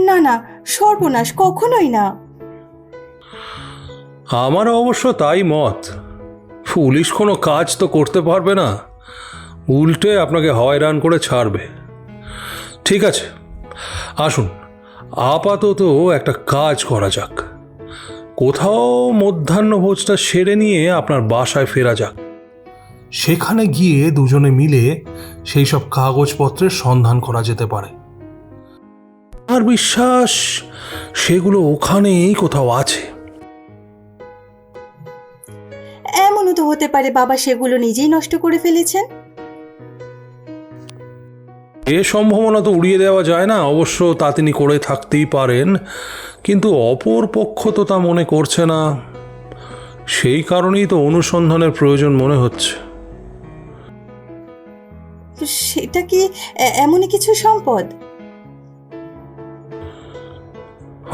না না, সর্বনাশ, কখনোই না। আমার অবশ্য তাই মত। পুলিশ কোনো কাজ তো করতে পারবে না, উল্টে আপনাকে হয়রান করে ছাড়বে। ঠিক আছে, আসুন আপাতত একটা কাজ করা যাক। কোথাও মধ্যাহ্নভোজটা সেরে নিয়ে আপনার বাসায় ফেরা যাক। সেখানে গিয়ে দুজনে মিলে সেই সব কাগজপত্রের সন্ধান করা যেতে পারে। আমার বিশ্বাস সেগুলো ওখানেই কোথাও আছে। এমনও তো হতে পারে বাবা সেগুলো নিজেই নষ্ট করে ফেলেছেন। এ সম্ভাবনা তো উড়িয়ে দেওয়া যায় না। অবশ্য তা তিনি করে থাকতেই পারেন, কিন্তু অপর পক্ষ তো তা মনে করছে না। সেই কারণেই তো অনুসন্ধানের প্রয়োজন মনে হচ্ছে। তো সেটা কি এমনই কিছু সম্পদ?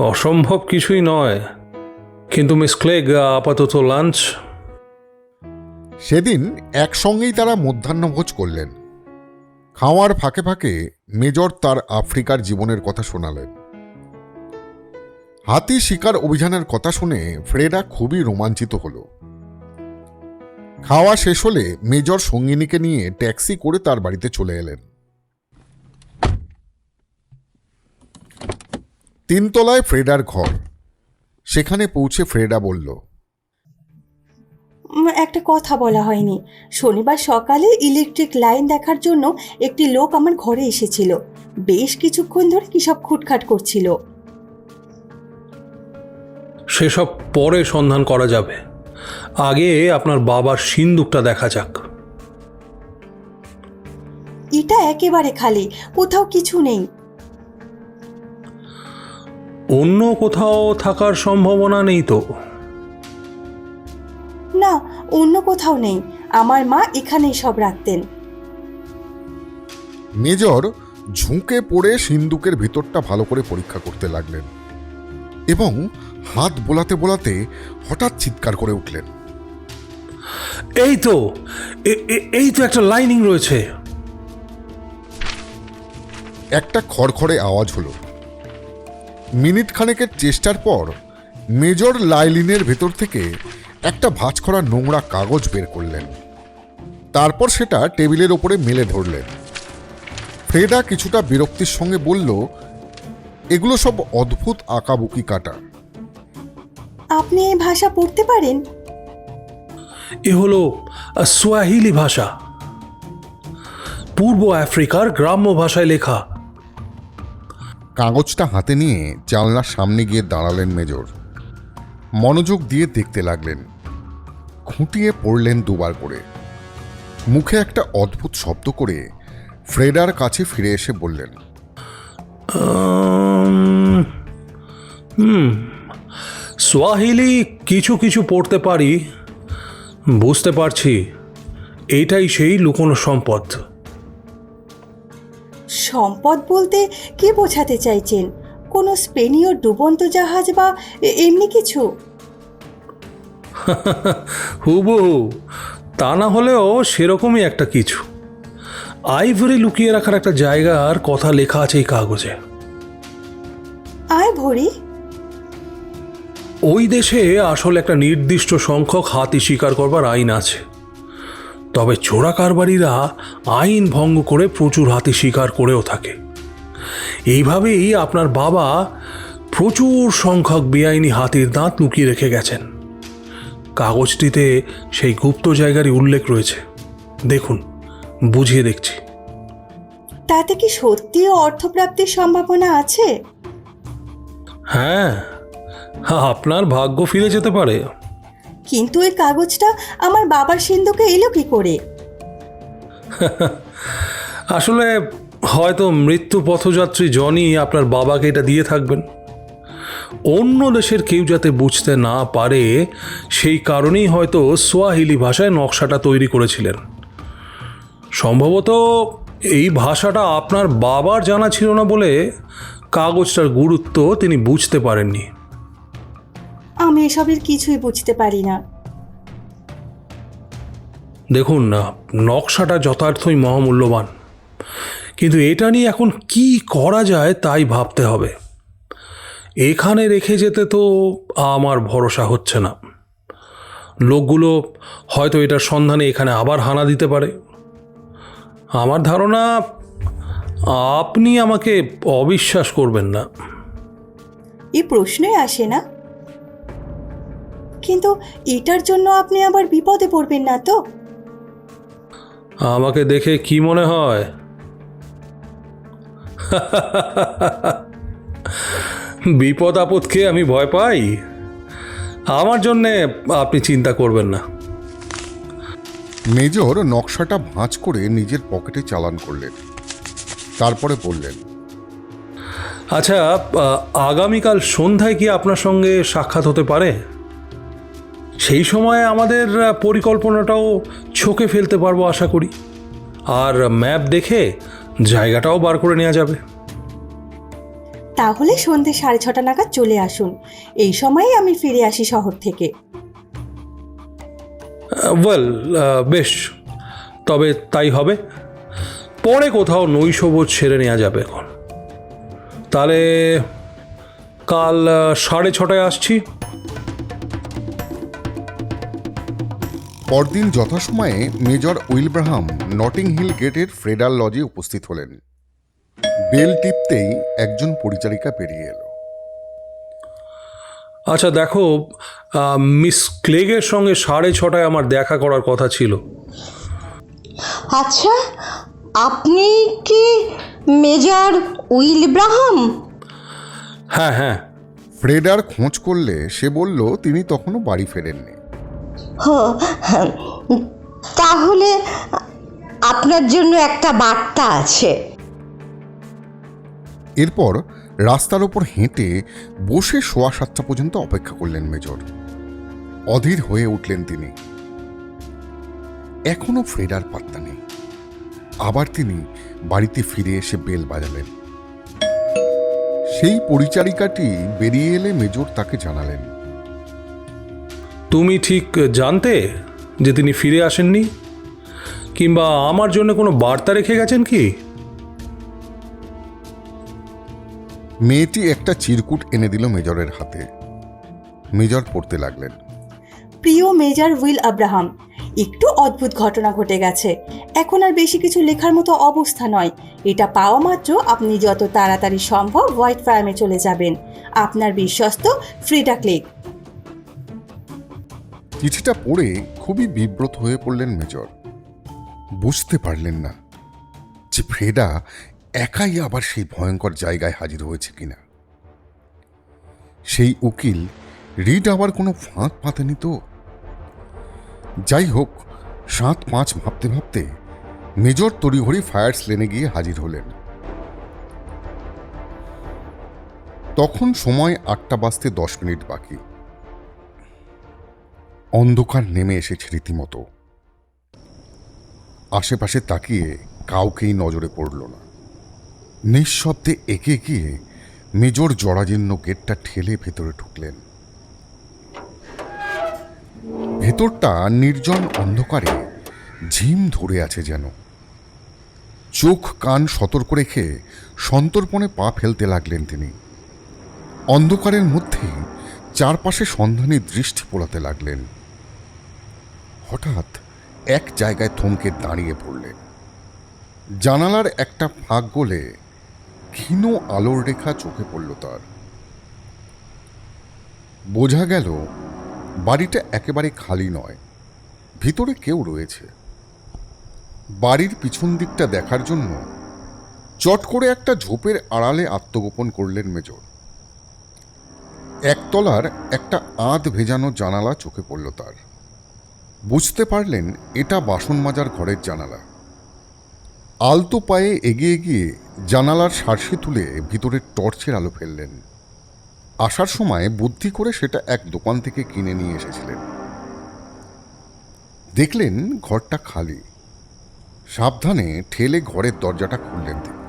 অসম্ভব কিছুই নয়। কিন্তু মিস ক্লেগ, আপাতত লাঞ্চ। সেদিন একসঙ্গেই তারা মধ্যাহ্নভোজ করলেন। খাওয়ার ফাঁকে ফাঁকে মেজর তার আফ্রিকার জীবনের কথা শোনালেন। হাতি শিকার অভিযানের কথা শুনে ফ্রেডা খুবই রোমাঞ্চিত হল। খাওয়া শেষ হলে মেজর সঙ্গিনীকে নিয়ে ট্যাক্সি করে তার বাড়িতে চলে এলেন। 3 তলায় ফ্রেডার ঘর। সেখানে পৌঁছে ফ্রেডা বলল, একটা কথা বলা হয়নি। শনিবার সকালে ইলেকট্রিক লাইন দেখার জন্য একটি লোক আমার ঘরে এসেছিল। বেশ কিছুক্ষণ ধরে কি সব খুটখাট করছিল। সেসব পরে সন্ধান করা যাবে, আগে আপনার বাবার সিন্দুকটা দেখা যাক। এটা একেবারে খালি, কোথাও কিছু নেই। অন্য কোথাও থাকার সম্ভাবনা নেই তো? না, অন্য কোথাও নেই। আমার মা এখানেই সব রাখতেন। মেজর ঝুঁকে পড়ে সিন্দুকের ভিতরটা ভালো করে পরীক্ষা করতে লাগলেন এবং হাত বোলাতে বোলাতে হঠাৎ চিৎকার করে উঠলেন, এই তো এই তো একটা লাইনিং রয়েছে। একটা খড়খড়ে আওয়াজ হলো। মিনিট খানেকের চেষ্টার পর মেজর লাইলিনের ভেতর থেকে একটা ভাঁজ করা নোংরা কাগজ বের করলেন। তারপর সেটা টেবিলের ওপরে মেলে ধরলেন। ফ্রেডা কিছুটা বিরক্তির সঙ্গে বলল, এগুলো সব অদ্ভুত আঁকাবুকি কাটা। আপনি এই ভাষা পড়তে পারেন? এ হলো সোয়াহিলি ভাষা, পূর্ব আফ্রিকার গ্রাম্য ভাষায় লেখা। কাগজটা হাতে নিয়ে জানলার সামনে গিয়ে দাঁড়ালেন মেজর। মনোযোগ দিয়ে দেখতে লাগলেন। খুঁটিয়ে পড়লেন দুবার করে। মুখে একটা অদ্ভুত শব্দ করে ফ্রেডার কাছে ফিরে এসে বললেন, সোয়াহিলি কিছু কিছু পড়তে পারি, বুঝতে পারছি এইটাই সেই লুকোনো সম্পদ। সম্পদ বলতে কি বোঝাতে চাইছেন? কোনো স্পেনীয় ডুবন্ত জাহাজ বা এমনি কিছু? হুবহু তা না হলেও সেরকমই একটা কিছু। আইভরি লুকিয়ে রাখার একটা জায়গার কথা লেখা আছে এই কাগজে। আইভরি? ওই দেশে আসলে একটা নির্দিষ্ট সংখ্যক হাতি শিকার করবার আইন আছে, তবে চোরা কারবারিরা আইন ভঙ্গ করে প্রচুর হাতি শিকার করেও থাকে। এইভাবেই আপনার বাবা প্রচুর সংখ্যক বেআইনি হাতির দাঁত লুকিয়ে রেখে গেছেন। কাগজটিতে সেই গুপ্ত জায়গারই উল্লেখ রয়েছে। দেখুন, বুঝিয়ে দেখছি। তাতে কি সত্যি অর্থপ্রাপ্তির সম্ভাবনা আছে? হ্যাঁ, আপনার ভাগ্য ফিরে যেতে পারে। কিন্তু এই কাগজটা আমার বাবার সিন্ধুকে এলো কি করে? আসলে হয়তো মৃত্যু পথযাত্রী জনই আপনার বাবাকে এটা দিয়ে থাকবেন। অন্য দেশের কেউ যাতে বুঝতে না পারে সেই কারণেই হয়তো সোয়াহিলি ভাষায় নকশাটা তৈরি করেছিলেন। সম্ভবত এই ভাষাটা আপনার বাবার জানা ছিল না বলে কাগজটার গুরুত্ব তিনি বুঝতে পারেননি। আমি এসবের কিছুই বুঝতে পারি না। দেখুন না, নকশাটা যথার্থই মহামূল্যবান, কিন্তু এটা নিয়ে এখন কি করা যায় তাই ভাবতে হবে। এখানে রেখে যেতে তো আমার ভরসা হচ্ছে না। লোকগুলো হয়তো এটার সন্ধানে এখানে আবার হানা দিতে পারে। আমার ধারণা আপনি আমাকে অবিশ্বাস করবেন না। এই প্রশ্নই আসে না। কিন্তু এটার জন্য আপনি আবার বিপদে পড়বেন না তো? আমাকে দেখে কি মনে হয়? বিপদ আপদকে আমি ভয় পাই? আমার জন্যে আপনি চিন্তা করবেন না। মেজর নকশাটা ভাঁজ করে নিজের পকেটে চালান করলেন। তারপরে বললেন, আচ্ছা, আগামীকাল সন্ধ্যায় কি আপনার সঙ্গে সাক্ষাৎ হতে পারে? সেই সময় আমাদের পরিকল্পনাটাও ছকে ফেলতে পারবো আশা করি, আর ম্যাপ দেখে জায়গাটাও বার করে নেওয়া যাবে। তাহলে সন্ধে 6:30 নাগাদ চলে আসুন। এই সময়ই আমি ফিরে আসি শহর থেকে। ওয়েল, বেশ, তবে তাই হবে। পরে কোথাও নৈশভোজ সেরে নেওয়া যাবে। এখন তাহলে কাল 6:30 আসছি। পরদিন যথাসময়ে মেজর উইলব্রাহাম নটিং হিল গেটের ফ্রেডার লজে উপস্থিত হলেন। বেল টিপতেই একজন পরিচারিকা বেরিয়ে এলো। আচ্ছা দেখো, মিস ক্লেগের সঙ্গে 6:30 আমার দেখা করার কথা ছিল। আচ্ছা, আপনি কি মেজর উইলব্রাহাম? হ্যাঁ হ্যাঁ। ফ্রেডার খোঁজ করলে সে বলল তিনি তখনও বাড়ি ফেরেননি। তাহলে আপনার জন্য একটা বার্তা আছে। এরপর রাস্তার ওপর হেঁটে বসে 7:15 পর্যন্ত অপেক্ষা করলেন মেজর। অধীর হয়ে উঠলেন তিনি। এখনো ফ্রেডার পাত্তা নেই। আবার তিনি বাড়িতে ফিরে এসে বেল বাজালেন। সেই পরিচারিকাটি বেরিয়ে এলে মেজর তাকে জানালেন। তুমি ঠিক জানতে যে তিনি ফিরে আসেননি, কিংবা আমার জন্য কোনো বার্তা রেখে গেছেন কি? মেয়েটি একটা চিরকুট এনে দিল মেজরের হাতে। মেজর পড়তে লাগলেন। প্রিয় মেজর উইল আব্রাহাম, একটু অদ্ভুত ঘটনা ঘটে গেছে। এখন আর বেশি কিছু লেখার মতো অবস্থা নয়। এটা পাওয়া মাত্র আপনি যত তাড়াতাড়ি সম্ভব হোয়াইট ফার্মে চলে যাবেন। আপনার বিশ্বস্ত ফ্রেডা ক্লেগ। চিঠিটা পড়ে খুবই বিব্রত হয়ে পড়লেন মেজর। বুঝতে পারলেন না যে ফ্রেডা একাই আবার সেই ভয়ঙ্কর জায়গায় হাজির হয়েছে কিনা। সেই উকিল রিড আবার কোনো ফাঁদ পাতেনি তো। যাই হোক, 7-5 ভাবতে ভাবতে মেজর তড়িঘড়ি ফায়ার্স লেনে গিয়ে হাজির হলেন। তখন সময় 8:10 বাকি। অন্ধকার নেমে এসেছে রীতিমতো। আশেপাশে তাকিয়ে কাউকেই নজরে পড়ল না। নিঃশব্দে এগিয়ে গিয়ে মেজর জরাজীর্ণ গেটটা ঠেলে ভেতরে ঢুকলেন। ভেতরটা নির্জন অন্ধকারে ঝিম ধরে আছে যেন। চোখ কান সতর্ক রেখে সন্তর্পণে পা ফেলতে লাগলেন তিনি। অন্ধকারের মধ্যেই চারপাশে সন্ধানী দৃষ্টি পোড়াতে লাগলেন। হঠাৎ এক জায়গায় থমকে দাঁড়িয়ে পড়লেন। জানালার একটা ফাঁক গলে ক্ষীণ আলোর রেখা চোখে পড়ল তার। বোঝা গেল বাড়িটা একেবারে খালি নয়, ভিতরে কেউ রয়েছে। বাড়ির পিছন দিকটা দেখার জন্য চট করে একটা ঝোপের আড়ালে আত্মগোপন করলেন মেজর। একতলার একটা আধ ভেজানো জানালা চোখে পড়ল তার। বুঝতে পারলেন এটা বাসন মাজার ঘরের জানালা। আলতো পায়ে এগিয়ে গিয়ে জানালার শার্সি তুলে ভিতরে টর্চের আলো ফেললেন। আসার সময় বুদ্ধি করে সেটা এক দোকান থেকে কিনে নিয়ে এসেছিলেন। দেখলেন ঘরটা খালি। সাবধানে ঠেলে ঘরের দরজাটা খুললেন তিনি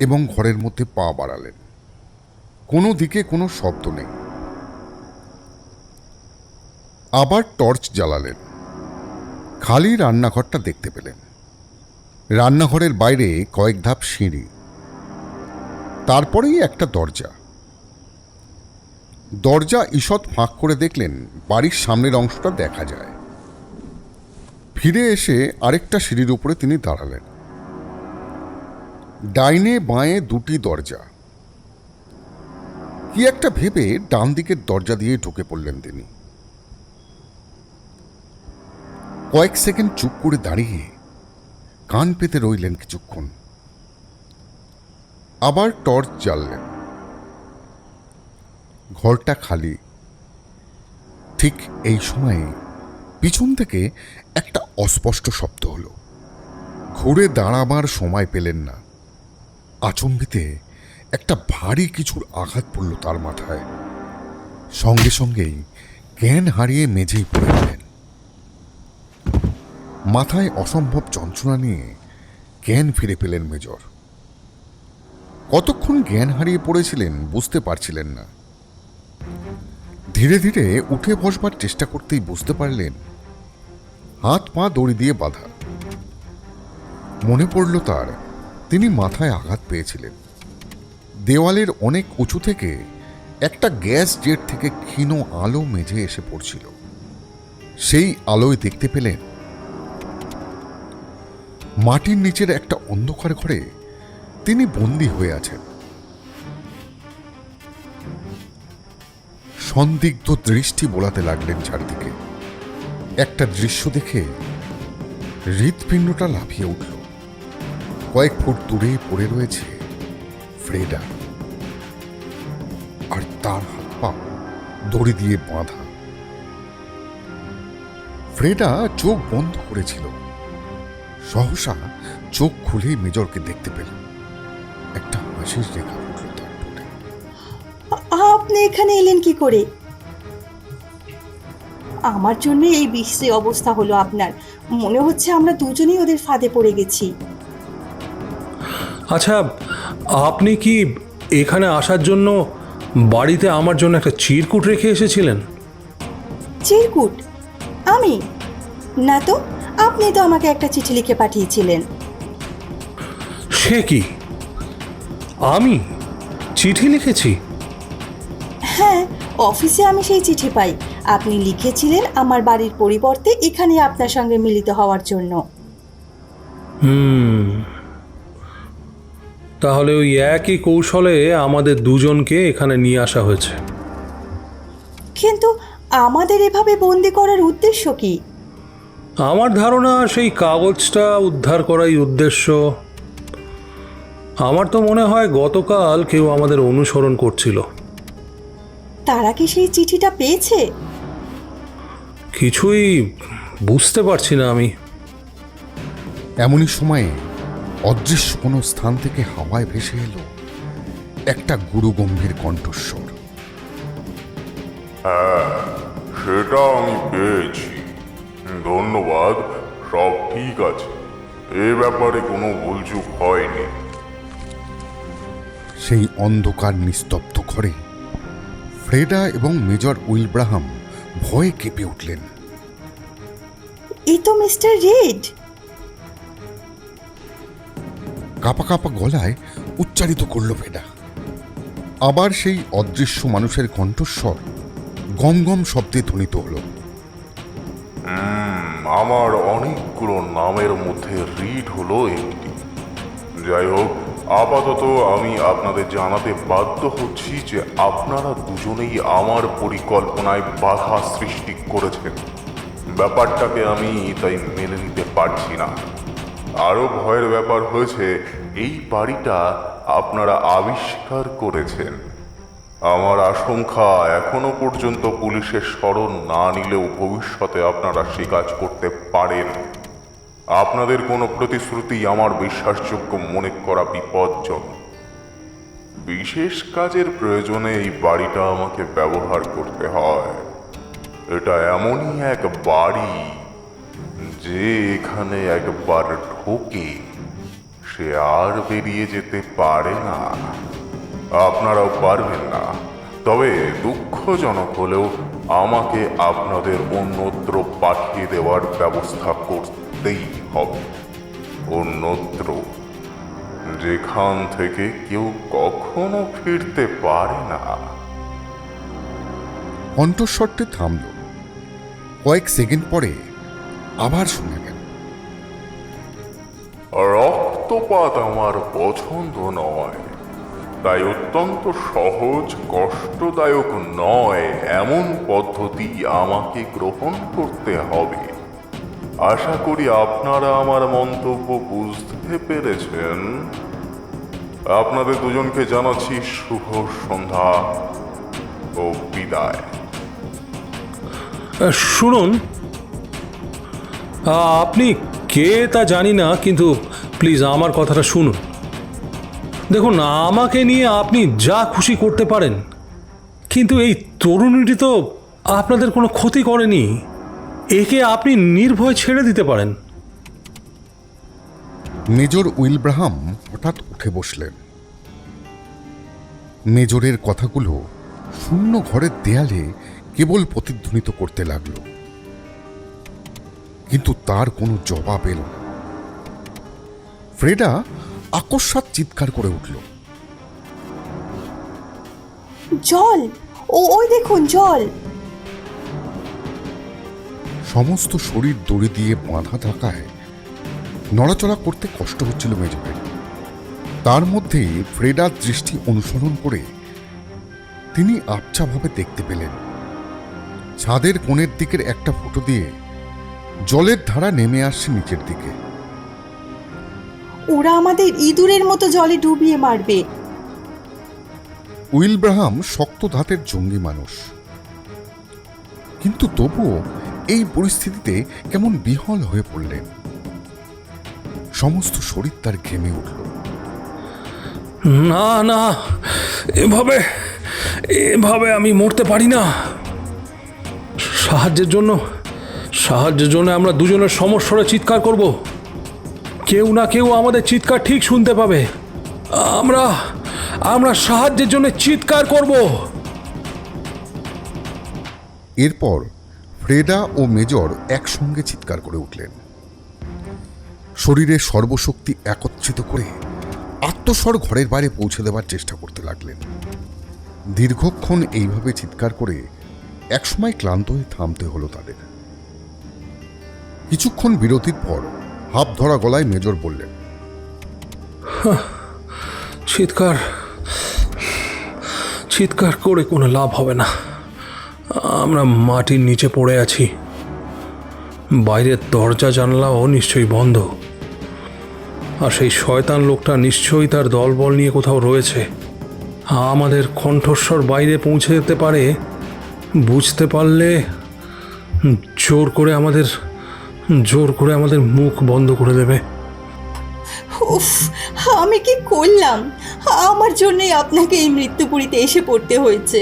এবং ঘরের মধ্যে পা বাড়ালেন। কোনো দিকে কোনো শব্দ নেই। আবার টর্চ জ্বালালেন। খালি রান্নাঘরটা দেখতে পেলেন। রান্নাঘরের বাইরে কয়েক ধাপ সিঁড়ি, তারপরেই একটা দরজা। দরজা ঈষৎ ফাঁক করে দেখলেন বাড়ির সামনের অংশটা দেখা যায়। ফিরে এসে আরেকটা সিঁড়ির উপরে তিনি দাঁড়ালেন। ডাইনে বাঁয়ে দুটি দরজা। কি একটা ভেবে ডান দিকের দরজা দিয়ে ঢুকে পড়লেন তিনি। কয়েক সেকেন্ড চুপ করে দাঁড়িয়ে কান পেতে রইলেন কিছুক্ষণ। আবার টর্চ জ্বাললেন। ঘরটা খালি। ঠিক এই সময়ে পিছন থেকে একটা অস্পষ্ট শব্দ হলো। ঘুরে দাঁড়াবার সময় পেলেন না। আচম্বিতে একটা ভারী কিছুর আঘাত পড়ল তার মাথায়। সঙ্গে সঙ্গেই জ্ঞান হারিয়ে মেঝেই পড়ে গেলেন। মাথায় অসম্ভব যন্ত্রণা নিয়ে জ্ঞান ফিরে পেলেন মেজর। কতক্ষণ জ্ঞান হারিয়ে পড়েছিলেন বুঝতে পারছিলেন না। ধীরে ধীরে উঠে বসবার চেষ্টা করতেই বুঝতে পারলেন হাত পা দড়ি দিয়ে বাঁধা। মনে পড়ল তার তিনি মাথায় আঘাত পেয়েছিলেন। দেওয়ালের অনেক উঁচু থেকে একটা গ্যাস জেট থেকে ক্ষীণ আলো মেঝে এসে পড়ছিল। সেই আলোয় দেখতে পেলেন মাটির নিচের একটা অন্ধকার ঘরে তিনি বন্দী হয়ে আছেন। সন্দিগ্ধ দৃষ্টি বোলাতে লাগলেন চারদিকে। একটা দৃশ্য দেখে হৃৎপিণ্ডটা লাফিয়ে উঠল। কয়েক ফুট দূরে পড়ে রয়েছে ফ্রেডা, আর তার হাত পা দড়ি দিয়ে বাঁধা। ফ্রেডা চোখ বন্ধ করেছিল। সহসা চোখ খুলে মেজরকে দেখতে পেল। একটা হাসির রেখা উঠল তার ঠোঁটে। আপনি এখানে এলেন কি করে? আমার জন্য এই বিশ্রী অবস্থা হলো আপনার। মনে হচ্ছে আমরা দুজনেই ওদের ফাঁদে পড়ে গেছি। আচ্ছা, আপনি কি এখানে আসার জন্য বাড়িতে আমার জন্য একটা চিরকুট রেখে এসেছিলেন? চিরকুট? আমি? না তো, আপনি তো আমাকে একটা চিঠি লিখে পাঠিয়েছিলেন। সে কি, আমি চিঠি লিখেছি? হ্যাঁ, অফিসে আমি সেই চিঠি পাই। আপনি লিখেছিলেন আমার বাড়ির পরিবর্তে এখানে আপনার সঙ্গে মিলিত হওয়ার জন্য। তাহলে ওই একই কৌশলে আমাদের দুজনকে এখানে নিয়ে আসা হয়েছে। কিন্তু আমাদের এভাবে বন্দি করার উদ্দেশ্য কি? আমার ধারণা সেই কাগজটা উদ্ধার করাই উদ্দেশ্য। আমার তো মনে হয় গতকাল কেউ আমাদের অনুসরণ করছিল। তারা কি সেই চিঠিটা পেয়েছে? কিছুই বুঝতে পারছি না আমি। এমনই সময়ে অদৃশ্য কোনো স্থান থেকে হাওয়ায় ভেসে এলো একটা গুরুগম্ভীর কণ্ঠস্বর। হ্যাঁ, সেটা আমি পেয়েছি। ধন্যবাদ, সব ঠিক আছে। এ ব্যাপারে কোনো ভুলচুক হয়নি। সেই অন্ধকার নিস্তব্ধ ঘরে ফ্রেডা এবং মেজর উইলব্রাহাম ভয়ে কেঁপে উঠলেন। এই তো মিস্টার রেড। কাঁপা কাঁপা গলায় উচ্চারিত করল ফ্রেডা। আবার সেই অদৃশ্য মানুষের কণ্ঠস্বর গম গম শব্দে ধ্বনিত হল। আমার অনেকগুলো নামের মধ্যে রিড হলো একটি। যাই হোক, আপাতত আমি আপনাদের জানাতে বাধ্য হচ্ছি যে আপনারা দুজনেই আমার পরিকল্পনায় বাধা সৃষ্টি করেছেন। ব্যাপারটাকে আমি তাই মেনে নিতে পারছি না। আরও ভয়ের ব্যাপার হয়েছে, এই বাড়িটা আপনারা আবিষ্কার করেছেন। আমার আশঙ্কা, এখনো পর্যন্ত পুলিশের শরণ না নিলেও ভবিষ্যতে আপনারা সে কাজ করতে পারেন। আপনাদের কোনো প্রতিশ্রুতি আমার বিশ্বাসযোগ্য মনে করা বিপজ্জনক। বিশেষ কাজের প্রয়োজনে এই বাড়িটা আমাকে ব্যবহার করতে হয়। এটা এমনই এক বাড়ি যে এখানে একবার ঢোকে সে আর বেরিয়ে যেতে পারে না। আপনারাও পারবেন না। তবে দুঃখজনক হলেও আমাকে আপনাদের অন্যত্র পাঠিয়ে দেওয়ার ব্যবস্থা করতেই হবে। অন্যত্র, যেখান থেকে কেউ কখনো ফিরতে পারে না। কণ্ঠস্বরটি থামল। কয়েক সেকেন্ড পরে আবার শোনা গেল, রক্তপাত আমার পছন্দ নয়, তাই অত্যন্ত সহজ, কষ্টদায়ক নয় এমন পদ্ধতি আমাকে গ্রহণ করতে হবে। আশা করি আপনারা আমার মন্তব্য বুঝতে পেরেছেন। আপনাদের দুজনকে জানাচ্ছি শুভ সন্ধ্যা ও বিদায়। শুনুন, আপনি কে তা জানি না, কিন্তু প্লিজ আমার কথাটা শুনুন। দেখুন, আমাকে নিয়ে আপনি যা খুশি করতে পারেন, কিন্তু এই তরুণীটি তো আপনাদের কোনো ক্ষতি করেনি। একে আপনি নির্ভয় ছেড়ে দিতে পারেন। মেজর উইলব্রাহাম হঠাৎ উঠে বসলেন। মেজরের কথাগুলো শূন্য ঘরের দেয়ালে কেবল প্রতিধ্বনিত করতে লাগলো, কিন্তু তার কোনো জবাব এলো না। ফ্রেডা আকস্মাৎ চিৎকার করে উঠল, জল! ওই দেখুন জল! সমস্ত শরীর দড়ি দিয়ে বাঁধা থাকায় নড়াচড়া করতে কষ্ট হচ্ছিল মেজরের। তার মধ্যেই ফ্রেডার দৃষ্টি অনুসরণ করে তিনি আবছাভাবে দেখতে পেলেন ছাদের কোণের দিকের একটা ফুটো দিয়ে জলের ধারা নেমে আসছে নিচের দিকে। ওরা আমাদের ইঁদুরের মতো জলে ডুবিয়ে মারবে। উইলব্রাহাম শক্ত ধাতের জঙ্গি মানুষ, কিন্তু তবুও এই পরিস্থিতিতে কেমন বিহ্বল হয়ে পড়লেন। সমস্ত শরীর তার ঘেমে উঠল। না না, এভাবে এভাবে আমি মরতে পারি না। সাহায্যের জন্য আমরা দুজনের সমস্বরে চিৎকার করব। কেউ না কেউ আমাদের চিৎকার ঠিক শুনতে পাবে। আমরা সাহায্যের জন্য চিৎকার করব। এরপর ফ্রেডা ও মেজর একসঙ্গে চিৎকার করে উঠলেন। শরীরের সর্বশক্তি একত্রিত করে আত্মস্বর ঘরের বাইরে পৌঁছে দেওয়ার চেষ্টা করতে লাগলেন। দীর্ঘক্ষণ এইভাবে চিৎকার করে একসময় ক্লান্ত হয়ে থামতে হলো তাদের। কিছুক্ষণ বিরতির পর হাঁপ ধরা গলায় মেজর বললেন, চিৎকার করে কোনো লাভ হবে না। আমরা মাটির নিচে পড়ে আছি। বাইরের দরজা জানলাও নিশ্চয়ই বন্ধ। আর সেই শয়তান লোকটা নিশ্চয়ই তার দলবল নিয়ে কোথাও রয়েছে। আমাদের কণ্ঠস্বর বাইরে পৌঁছে যেতে পারে। বুঝতে পারলে জোর করে আমাদের মুখ বন্ধ করে দেবে। উফ, আমি কি করলাম? আমার জন্যই আপনাকে এই মৃত্যুপুরীতে এসে পড়তে হয়েছে।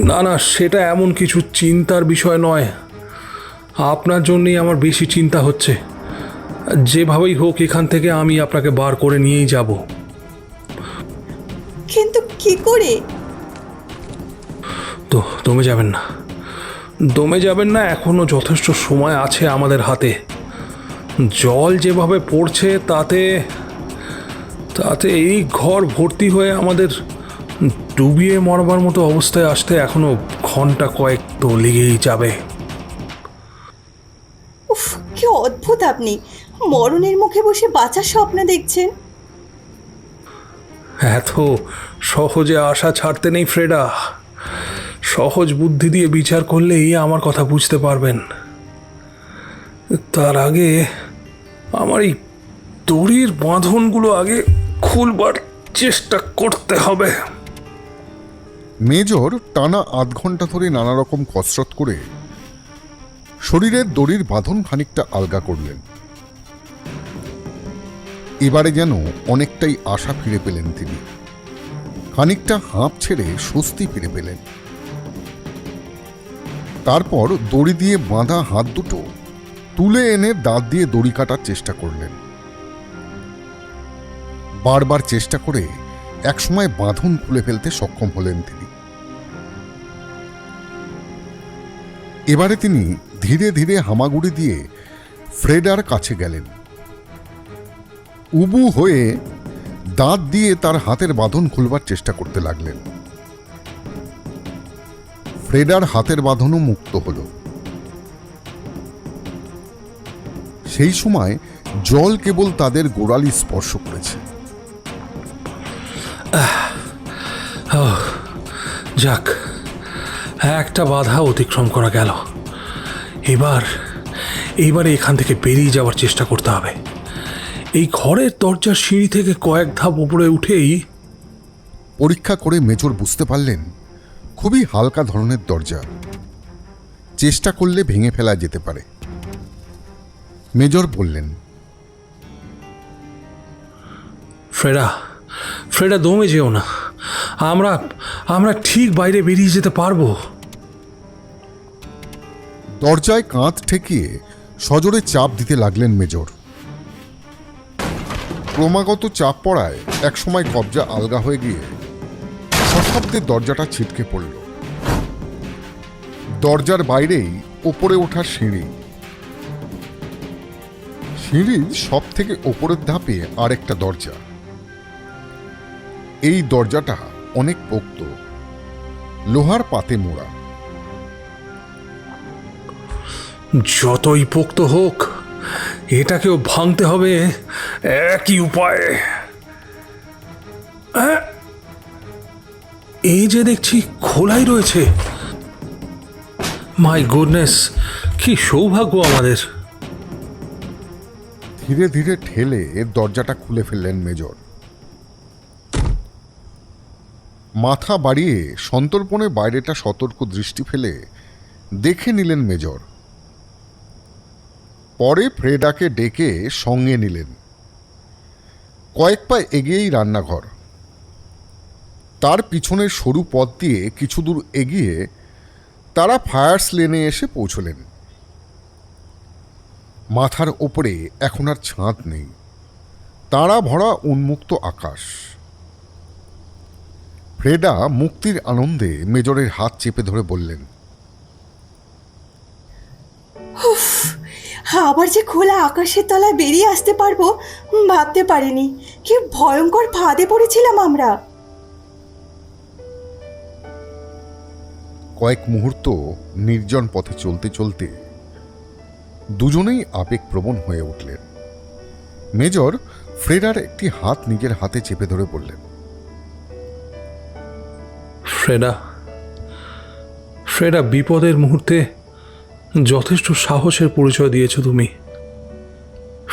না না, সেটা এমন কিছু চিন্তার বিষয় নয়। আপনার জন্যই আমার বেশি চিন্তা হচ্ছে। যেভাবেই হোক এখান থেকে আমি আপনাকে বার করে নিয়েই যাব। কিন্তু কি করে? তো দমে যাবেন না, এখনো যথেষ্ট সময় আছে আমাদের হাতে। জল যেভাবে পড়ছে তাতে এই ঘর ভর্তি হয়ে আমাদের ডুবিয়ে মরবার মতো অবস্থায় আসতে এখনো ঘন্টা কয়েক তো লেগেই যাবে। উফ, কি অদ্ভুত! আপনি মরণের মুখে বসে বাঁচার স্বপ্ন দেখছেন। এত সহজে আশা ছাড়তে নেই ফ্রেডা। সহজ বুদ্ধি দিয়ে বিচার করলেই আমার কথা বুঝতে পারবেন। তার আগে আমার এই দড়ির বাঁধনগুলো আগে খুলবার চেষ্টা করতে হবে। মেজর টানা ৮ ঘন্টা ধরে নানা রকম কসরত করে শরীরের দড়ির বাঁধন খানিকটা আলগা করলেন। এবারে যেন অনেকটাই আশা ফিরে পেলেন তিনি। খানিকটা হাঁপ ছেড়ে স্বস্তি ফিরে পেলেন। তারপর দড়ি দিয়ে বাঁধা হাত দুটো তুলে এনে দাঁত দিয়ে দড়ি কাটার চেষ্টা করলেন। বারবার চেষ্টা করে একসময় বাঁধন খুলে ফেলতে সক্ষম হলেন তিনি। এবারে তিনি ধীরে ধীরে হামাগুড়ি দিয়ে ফ্রেডার কাছে গেলেন। উবু হয়ে দাঁত দিয়ে তার হাতের বাঁধন খুলবার চেষ্টা করতে লাগলেন। ফ্রেডার হাতের বাঁধনও মুক্ত হল। সেই সময় জল কেবল তাদের গোড়ালি স্পর্শ করেছে। যাক, একটা বাধা অতিক্রম করা গেল। এবারে এখান থেকে বেরিয়ে যাওয়ার চেষ্টা করতে হবে। এই ঘরের দরজার সিঁড়ি থেকে কয়েক ধাপ উপরে উঠেই পরীক্ষা করে মেজর বুঝতে পারলেন খুবই হালকা ধরনের দরজা, চেষ্টা করলে ভেঙে ফেলা যেতে পারে। মেজর বললেন, ফ্রেডা দমে যেও না। আমরা ঠিক বাইরে বেরিয়ে যেতে পারবো। দরজায় কাঁধ ঠেকিয়ে সজোরে চাপ দিতে লাগলেন মেজর। ক্রমাগত চাপ পড়ায় একসময় কবজা আলগা হয়ে গিয়ে সশব্দে দরজাটা ছিটকে পড়ল। দরজার বাইরেই ওপরে ওঠার সিঁড়ি। সিঁড়ির সব থেকে ওপরের ধাপে আরেকটা দরজা। এই দরজাটা অনেক পোক্ত, লোহার পাতে মোড়া। যতই পোক্ত হোক, এটাকেও ভাঙতে হবে একই উপায়ে। এই যে দেখছি খোলাই রয়েছে। মাই গুডনেস, কি সৌভাগ্য আমাদের। ধীরে ধীরে ঠেলে দরজাটা খুলে ফেললেন মেজর। মাথা বাড়িয়ে সন্তর্পণে বাইরেটা সতর্ক দৃষ্টি ফেলে দেখে নিলেন মেজর। পরে ফ্রেডাকে ডেকে সঙ্গে নিলেন। কয়েক পা এগিয়েই রান্নাঘর। তার পিছনের সরু পথ দিয়ে কিছু দূর এগিয়ে তারা ফায়ার্স লেনে এসে পৌঁছলেন। মাথার ওপরে এখন আর ছাদ নেই, তারা ভরা উন্মুক্ত আকাশ। ফ্রেডা মুক্তির আনন্দে মেজরের হাত চেপে ধরে বললেন, আবার যে খোলা আকাশের তলায় বেরিয়ে আসতে পারবো ভাবতে পারিনি। কি ভয়ঙ্কর ফাঁদে পড়েছিলাম আমরা। কয়েক মুহূর্ত নির্জন পথে চলতে চলতে দুজনেই আবেগপ্রবণ হয়ে উঠলেন। মেজর ফ্রেডার একটি হাত নিজের হাতে চেপে ধরে বললেন, ফ্রেডা, বিপদের মুহূর্তে যথেষ্ট সাহসের পরিচয় দিয়েছ তুমি।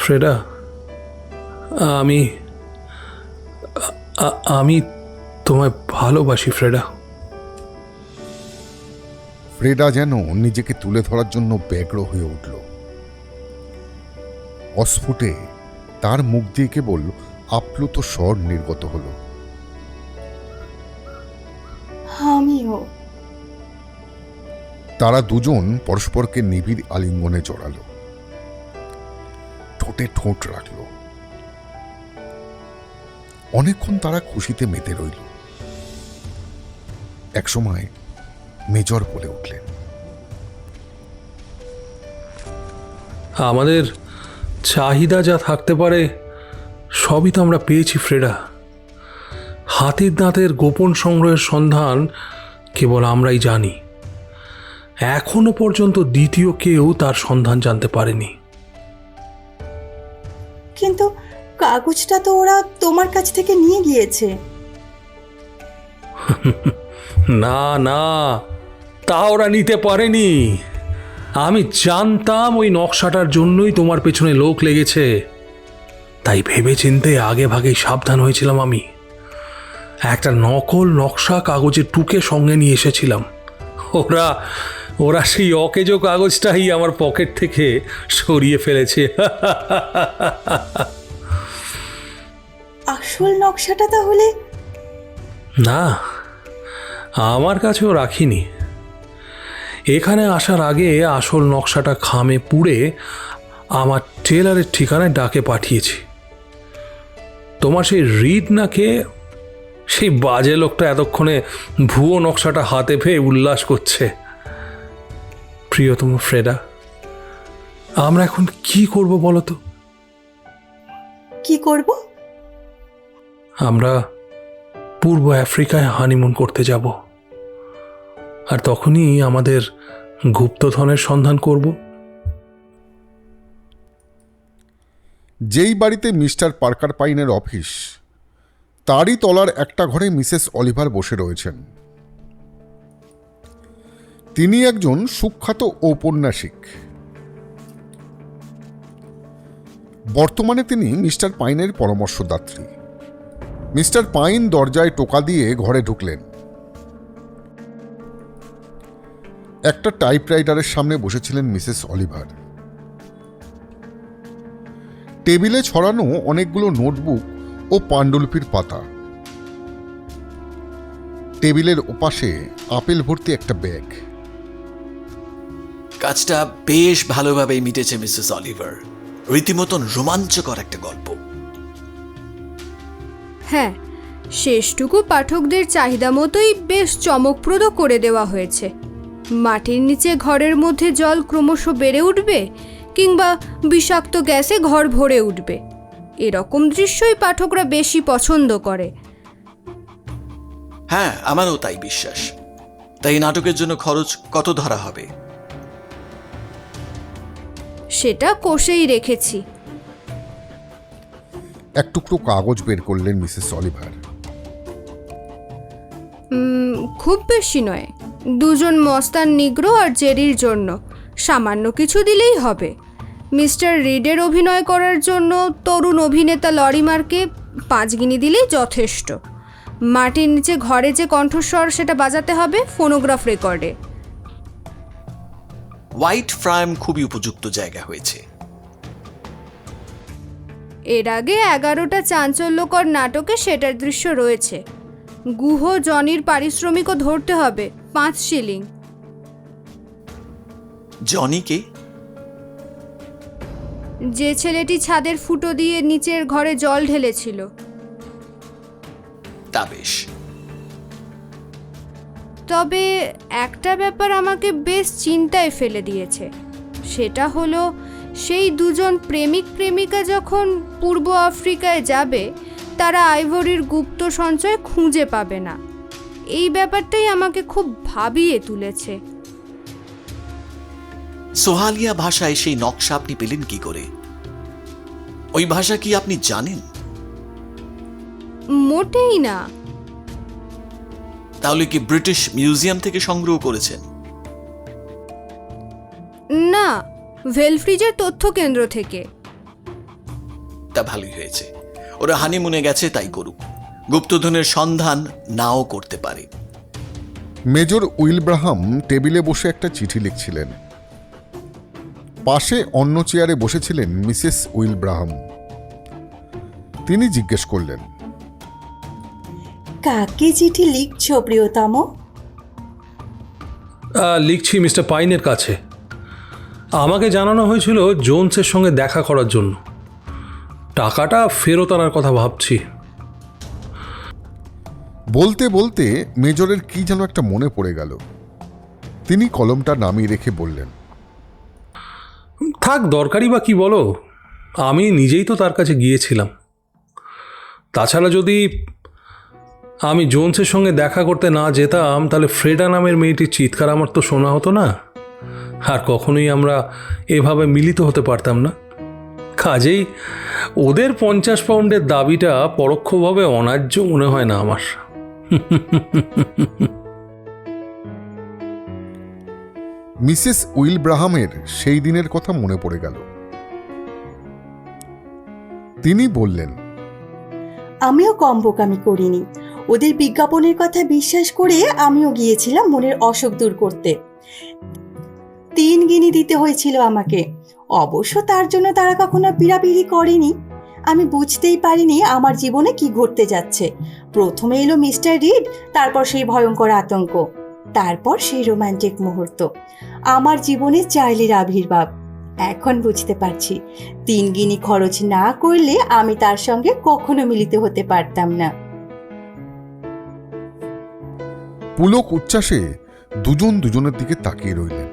ফ্রেডা, আমি তোমায় ভালোবাসি ফ্রেডা। ফ্রেডা যেন নিজেকে তুলে ধরার জন্য ব্যগ্র হয়ে উঠল। অস্ফুটে তার মুখ দিয়ে কেবল আপ্লুত স্বর নির্গত হল, আমিও। তারা দুজন পরস্পরকে নিবিড় আলিঙ্গনে জড়াল, ঠোঁটে ঠোঁট রাখল। অনেকক্ষণ তারা খুশিতে মেতে রইল। একসময় মেজর বলে উঠলেন, আমাদের চাহিদা যা থাকতে পারে সবই তো আমরা পেয়েছি ফ্রেডা। হাতির দাঁতের গোপন সংগ্রহের সন্ধান কেবল আমরাই জানি। এখনো পর্যন্ত দ্বিতীয় কেউ তার সন্ধান জানতে পারেনি। কিন্তু কাগজটা তো ওরা তোমার কাছ থেকে নিয়ে গিয়েছে। না না, তা ওরা নিতে পারেনি। আমি জানতাম ওই নকশাটার জন্যই তোমার পেছনে লোক লেগেছে, তাই ভেবে চিন্তে আগে ভাগেই সাবধান হয়েছিলাম। আমি একটা নকল নকশা কাগজে টুকে সঙ্গে নিয়ে এসেছিলাম। ওরা সেই অকেজো কাগজটাই আমার পকেট থেকে সরিয়ে ফেলেছে। আসল নকশাটা তাহলে? না, আমার কাছেও রাখিনি। এখানে আসার আগে আসল নকশাটা খামে পুড়ে আমার টেলারের ঠিকানায় ডাকে পাঠিয়েছি। তোমার সেই রিড নাকে সেই বাজে লোকটা এতক্ষণে ভুয়ো নকশাটা হাতে পেয়ে উল্লাস করছে। প্রিয়তম ফ্রেডা, আমরা এখন কি করব বলো তো? কি করব? আমরা পূর্ব আফ্রিকায় হানিমুন করতে যাব, আর তখনই আমাদের গুপ্তধনের সন্ধান করব। যেই বাড়িতে মিস্টার পার্কার পাইনের অফিস, তারই তলার একটা ঘরে মিসেস অলিভার বসে রয়েছেন। তিনি একজন সুখ্যাত ঔপন্যাসিক। বর্তমানে তিনি মিস্টার পাইনের পরামর্শদাত্রী। মিস্টার পাইন দরজায় টোকা দিয়ে ঘরে ঢুকলেন। একটা টাইপরাইটারের সামনে বসেছিলেন মিসেস অলিভার। টেবিলে ছড়ানো অনেকগুলো নোটবুক ও পাণ্ডুলিপির পাতা। টেবিলের ওপাশে আপেল ভর্তি একটা ব্যাগ। কাজটা বেশ ভালোভাবেই মিটেছে মিসেস অলিভার। রীতিমতন রোমাঞ্চকর একটা গল্প। হ্যাঁ, শেষটুকু পাঠকদের চাহিদা মতোই বেশ চমকপ্রদ করে দেওয়া হয়েছে। মাটির নিচে ঘরের মধ্যে জল ক্রমশ বেড়ে উঠবে, কিংবা বিষাক্ত গ্যাসে ঘর ভরে উঠবে, এরকম দৃশ্যই পাঠকরা বেশি পছন্দ করে। হ্যাঁ, আমারও তাই বিশ্বাস। তাই নাটকের জন্য খরচ কত ধরা হবে? সেটা কষেই রেখেছি। এক টুকরো কাগজ বের করলেন মিসেস অলিভার। খুব বেশি নয়, 2 জন মস্তান নিগ্রো আর জেরির জন্য সামান্য কিছু দিলেই হবে। মিস্টার রিডের অভিনয় করার জন্য তরুণ অভিনেতা লরিমারকে 5 গিনি দিলেই যথেষ্ট। মাটির নিচে ঘরে যে কণ্ঠস্বর সেটা বাজাতে হবে ফোনোগ্রাফ রেকর্ডে। হোয়াইট ফ্রাম খুবই উপযুক্ত জায়গা হয়েছে। এর আগে 11টা চাঞ্চল্যকর নাটকে সেটার দৃশ্য রয়েছে। গুহ জনির পারিশ্রমিকও ধরতে হবে 5 শিলিং। জনিকে? যে ছেলেটি ছাদের ফুটো দিয়ে নিচের ঘরে জল ঢেলেছিল। তা বেশ। তবে একটা ব্যাপার আমাকে বেশ চিন্তায় ফেলে দিয়েছে। সেটা হলো সেই 2 জন প্রেমিক প্রেমিকা যখন পূর্ব আফ্রিকায় যাবে তারা আইভরির গুপ্ত সঞ্চয় খুঁজে পাবে না। এই ব্যাপারটাই আমাকে খুব ভাবিয়ে তুলেছে। সোহালিয়া ভাষায় সেই নকশা আপনি পেলেন কি করে? ওই ভাষা কি আপনি জানেন? মোটেই না। তাহলে কি ব্রিটিশ মিউজিয়াম থেকে সংগ্রহ করেছেন? না, ভেলফ্রিজের তথ্য কেন্দ্র থেকে। তা ভালোই হয়েছে। ওরা হানিমুনে গেছে, তাই করুক। গুপ্তধনের সন্ধান নাও করতে পারে। মেজর উইলব্রাহাম টেবিলে বসে একটা চিঠি লিখছিলেন। পাশে অন্য চেয়ারে বসেছিলেন মিসেস উইলব্রাহাম। তিনি জিজ্ঞেস করলেন, কাকে চিঠি লিখছো প্রিয়তম? লিখছি মিস্টার পাইনের কাছে। আমাকে জানানো হয়েছিল জোনসের সঙ্গে দেখা করার জন্য। টাকাটা ফেরত আনার কথা ভাবছি। বলতে বলতে মেজরের কি যেন একটা মনে পড়ে গেল। তিনি কলমটা নামিয়ে রেখে বললেন, থাক, দরকারি বা কি বলো, আমি নিজেই তো তার কাছে গিয়েছিলাম। তাছাড়া যদি আমি জোনসের সঙ্গে দেখা করতে না যেতাম তাহলে ফ্রেডা নামের মেয়েটির চিৎকার আমার তো শোনা হতো না, আর কখনোই আমরা এভাবে মিলিত হতে পারতাম না। কাজেই ওদের 50 পাউন্ডের দাবিটা পরোক্ষভাবে অন্যায্য মনে হয় না আমার। মিসেস উইলব্রাহামের সেই দিনের কথা মনে পড়ে গেল। তিনি বললেন, আমিও কম বোকামি করিনি। ওদের বিজ্ঞাপনের কথা বিশ্বাস করে আমিও গিয়েছিলাম মনের অসুখ দূর করতে। 3 গিনি দিতে হয়েছিল আমাকে। অবশ্য তার জন্য তারা কখনো পিড়াপিড়ি করেনি। আমি বুঝতেই পারিনি আমার জীবনে কি ঘটতে যাচ্ছে। প্রথমে এলো মিস্টার রিড, তারপর সেই ভয়ঙ্কর আতঙ্ক, তারপর সেই রোমান্টিক মুহূর্ত, আমার জীবনে চার্লির আবির্ভাব। এখন বুঝতে পারছি 3 গিনি খরচ না করলে আমি তার সঙ্গে কখনো মিলিত হতে পারতাম না। পুলক উচ্ছ্বাসে দুজন দুজনের দিকে তাকিয়ে রইলেন।